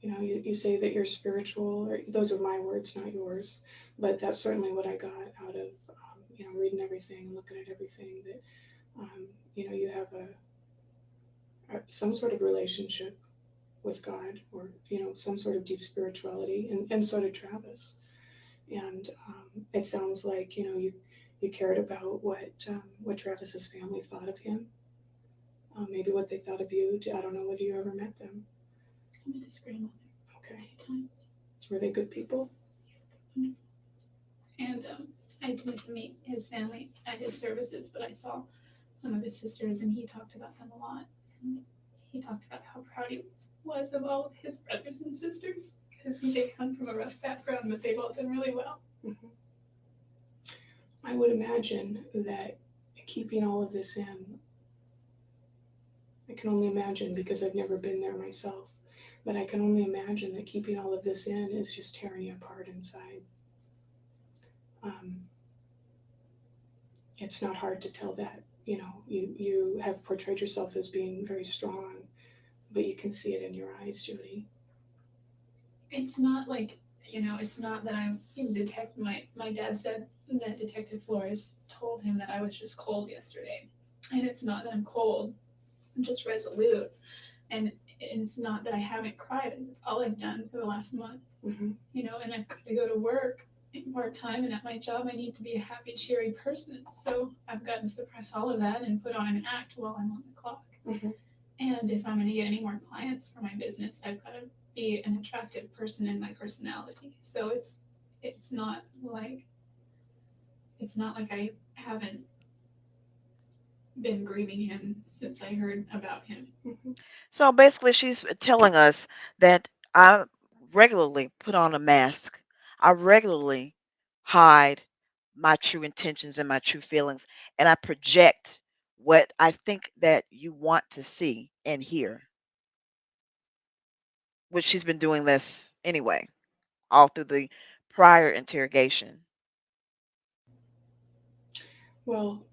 You say that you're spiritual, or those are my words, not yours, but that's certainly what I got out of reading everything, looking at everything, that you have some sort of relationship with God, or some sort of deep spirituality, and so did Travis. And it sounds like you cared about what Travis's family thought of him, maybe what they thought of you. I don't know whether you ever met them. I met his grandmother Okay. many times. Were they good people? Yeah. And I didn't meet his family at his services, but I saw some of his sisters, and he talked about them a lot. And he talked about how proud he was of all of his brothers and sisters because they come from a rough background, but they've all done really well. Mhm. I would imagine that keeping all of this in, I can only imagine because I've never been there myself, but I can only imagine that keeping all of this in is just tearing you apart inside. It's not hard to tell that. You have portrayed yourself as being very strong, but you can see it in your eyes, Jodi. It's not like, it's not that I'm in my dad said that Detective Flores told him that I was just cold yesterday. And it's not that I'm cold, I'm just resolute. And it's not that I haven't cried. It's all I've done for the last month. Mm-hmm. And I've got to go to work part-time, and at my job I need to be a happy, cheery person. So I've got to suppress all of that and put on an act while I'm on the clock. Mm-hmm. And if I'm going to get any more clients for my business, I've got to be an attractive person in my personality. So it's not like I haven't been grieving him since I heard about him. Mm-hmm. So basically, she's telling us that I regularly put on a mask. I regularly hide my true intentions and my true feelings, and I project what I think that you want to see and hear, which she's been doing this anyway, all through the prior interrogation. Well,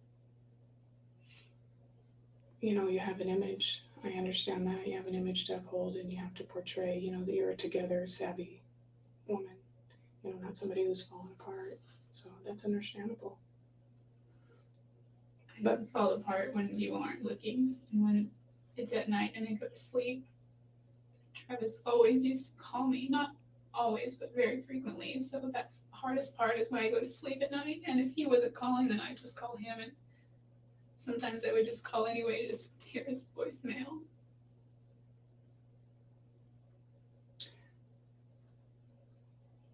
you have an image. I understand that. You have an image to uphold, and you have to portray, that you're a together, savvy woman, not somebody who's fallen apart. So that's understandable. I fall apart when you aren't looking, and when it's at night and I go to sleep. Travis always used to call me, not always, but very frequently. So that's the hardest part is when I go to sleep at night. And if he wasn't calling, then I just call him. And sometimes I would just call anyway just to hear his voicemail.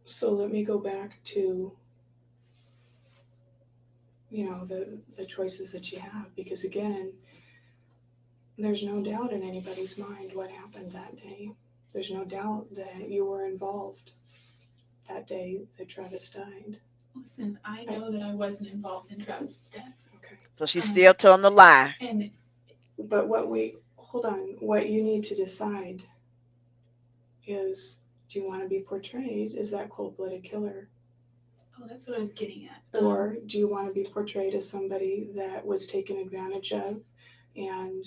So let me go back to, the choices that you have, because again, there's no doubt in anybody's mind what happened that day. There's no doubt that you were involved that day that Travis died. Listen, I know that I wasn't involved in Travis's death. Okay. So she's still telling the lie. But what you need to decide is, do you want to be portrayed as that cold-blooded killer? Oh, that's what I was getting at. Or do you want to be portrayed as somebody that was taken advantage of, and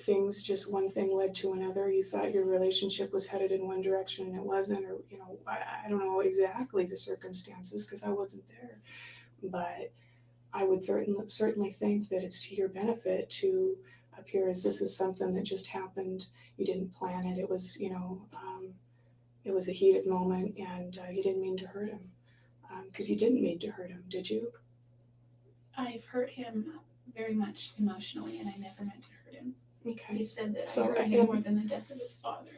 things just one thing led to another? You thought your relationship was headed in one direction and it wasn't, or I don't know exactly the circumstances because I wasn't there, but I would certainly think that it's to your benefit to appear as this is something that just happened. You didn't plan it. It was it was a heated moment, and you didn't mean to hurt him. Because you didn't mean to hurt him, did you? I've hurt him very much emotionally, and I never meant to hurt him. Okay. He said that I hurt him more than the death of his father.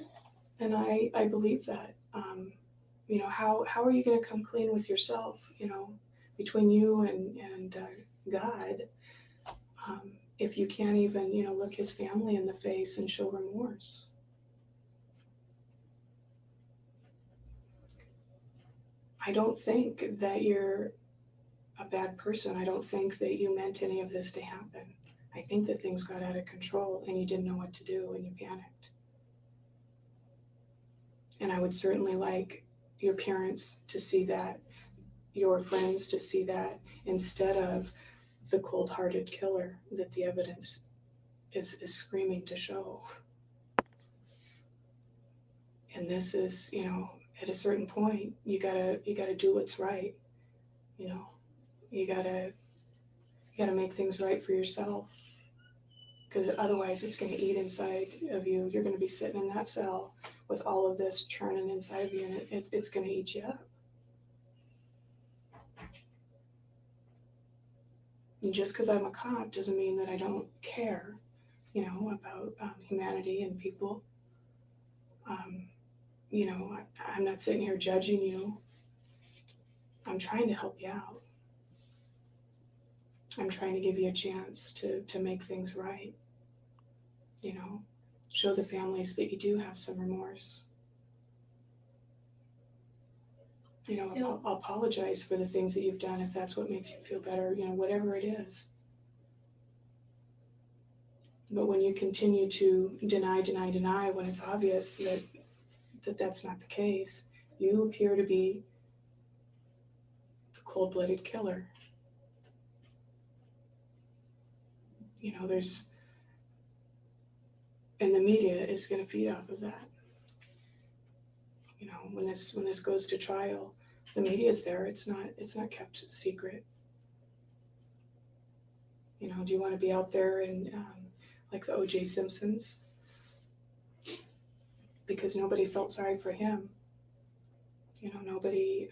And I believe that. How are you going to come clean with yourself? Between you and God, if you can't even look his family in the face and show remorse. I don't think that you're a bad person. I don't think that you meant any of this to happen. I think that things got out of control and you didn't know what to do and you panicked. And I would certainly like your parents to see that, your friends to see that, instead of the cold-hearted killer that the evidence is screaming to show. And this is, at a certain point, you gotta do what's right. You gotta make things right for yourself, because otherwise it's going to eat inside of you. You're going to be sitting in that cell with all of this churning inside of you, and it's going to eat you up. And just because I'm a cop doesn't mean that I don't care, about humanity and people. I'm not sitting here judging you. I'm trying to help you out. I'm trying to give you a chance to make things right. You know, show the families that you do have some remorse. You know, I'll apologize for the things that you've done if that's what makes you feel better, you know, whatever it is. But when you continue to deny when it's obvious that that's not the case, you appear to be the cold-blooded killer. You know, and the media is going to feed off of that. You know, when this goes to trial, the media is there. It's not kept secret. You know, do you want to be out there and like the O.J. Simpsons? Because nobody felt sorry for him. You know, nobody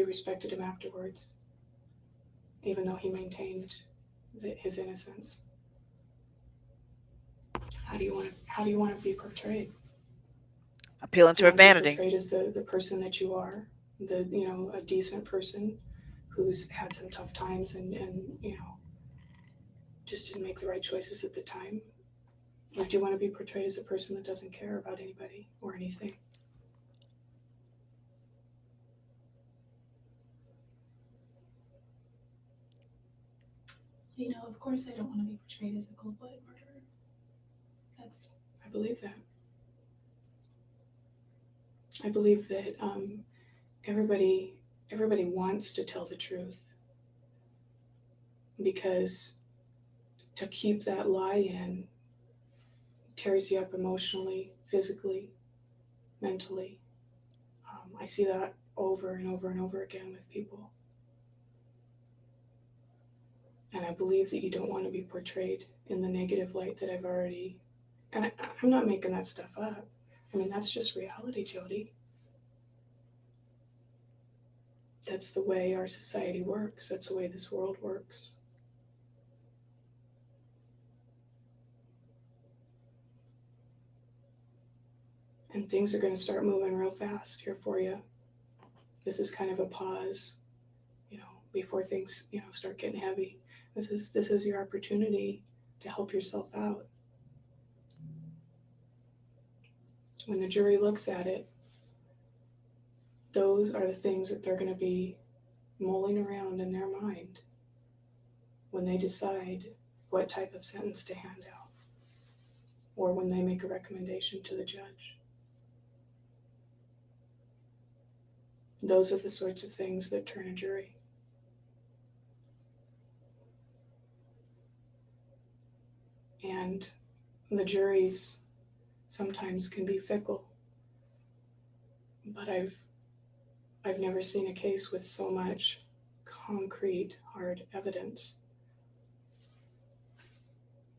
respected him afterwards, even though he maintained his innocence. How do you want to be portrayed? Appealing Do to you her want to be vanity. portrayed as the person that you are, a decent person who's had some tough times and just didn't make the right choices at the time? Or do you want to be portrayed as a person that doesn't care about anybody or anything? You know, of course I don't want to be portrayed as a cold-blooded murderer. I believe that. I believe that everybody wants to tell the truth, because to keep that lie in tears you up emotionally, physically, mentally. I see that over and over and over again with people. And I believe that you don't want to be portrayed in the negative light that I've already. And I'm not making that stuff up. I mean, that's just reality, Jodi. That's the way our society works. That's the way this world works. And things are going to start moving real fast here for you. This is kind of a pause, before things, start getting heavy. This is your opportunity to help yourself out. When the jury looks at it, those are the things that they're going to be mulling around in their mind when they decide what type of sentence to hand out, or when they make a recommendation to the judge. Those are the sorts of things that turn a jury. And the juries sometimes can be fickle, but I've never seen a case with so much concrete, hard evidence.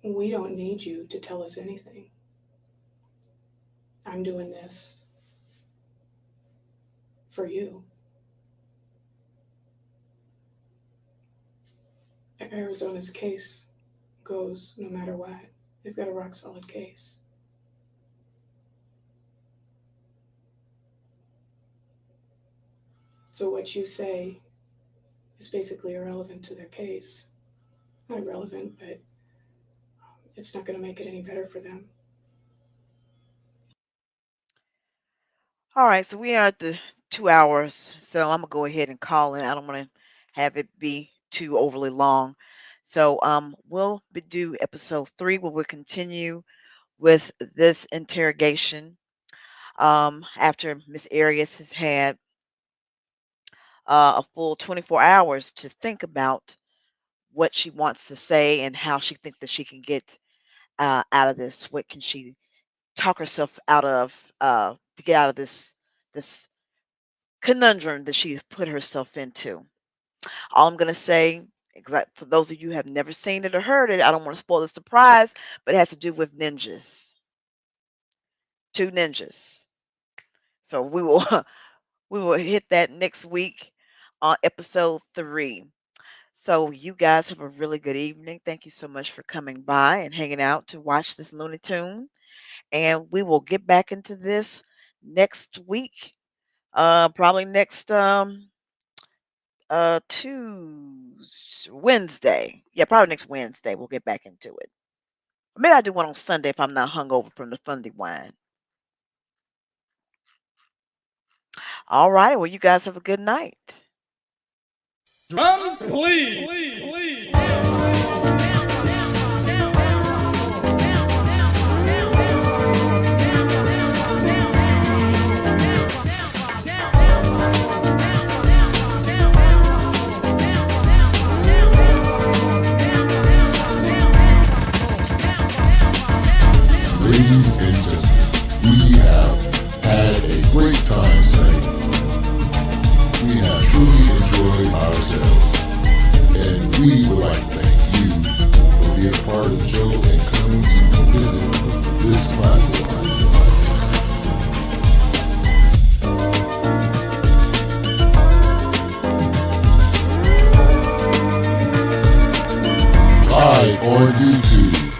We don't need you to tell us anything. I'm doing this for you. Arizona's case goes no matter what. They've got a rock solid case. So what you say is basically irrelevant to their case. Not irrelevant, but it's not going to make it any better for them. All right, so we are at the 2 hours. So I'm gonna go ahead and call in. I don't want to have it be too overly long. So do episode 3, where we'll continue with this interrogation. After Miss Arias has had a full 24 hours to think about what she wants to say and how she thinks that she can get out of this. What can she talk herself out of to get out of this conundrum that she's put herself into? All I'm gonna say, exact for those of you who have never seen it or heard it, I don't want to spoil the surprise, but it has to do with ninjas. Two ninjas. So we will we will hit that next week on episode 3. So you guys have a really good evening. Thank you so much for coming by and hanging out to watch this Looney Tune. And we will get back into this next week. Probably next Tuesday, Wednesday. Yeah, probably next Wednesday we'll get back into it. Maybe I'll do one on Sunday if I'm not hungover from the Fundy wine. All right. Well, you guys have a good night. Drums, please. Ladies and gentlemen, we have had a great time tonight. We have truly enjoyed ourselves, and we would like to thank you for being part of the show and coming to visit this platform. Live on YouTube.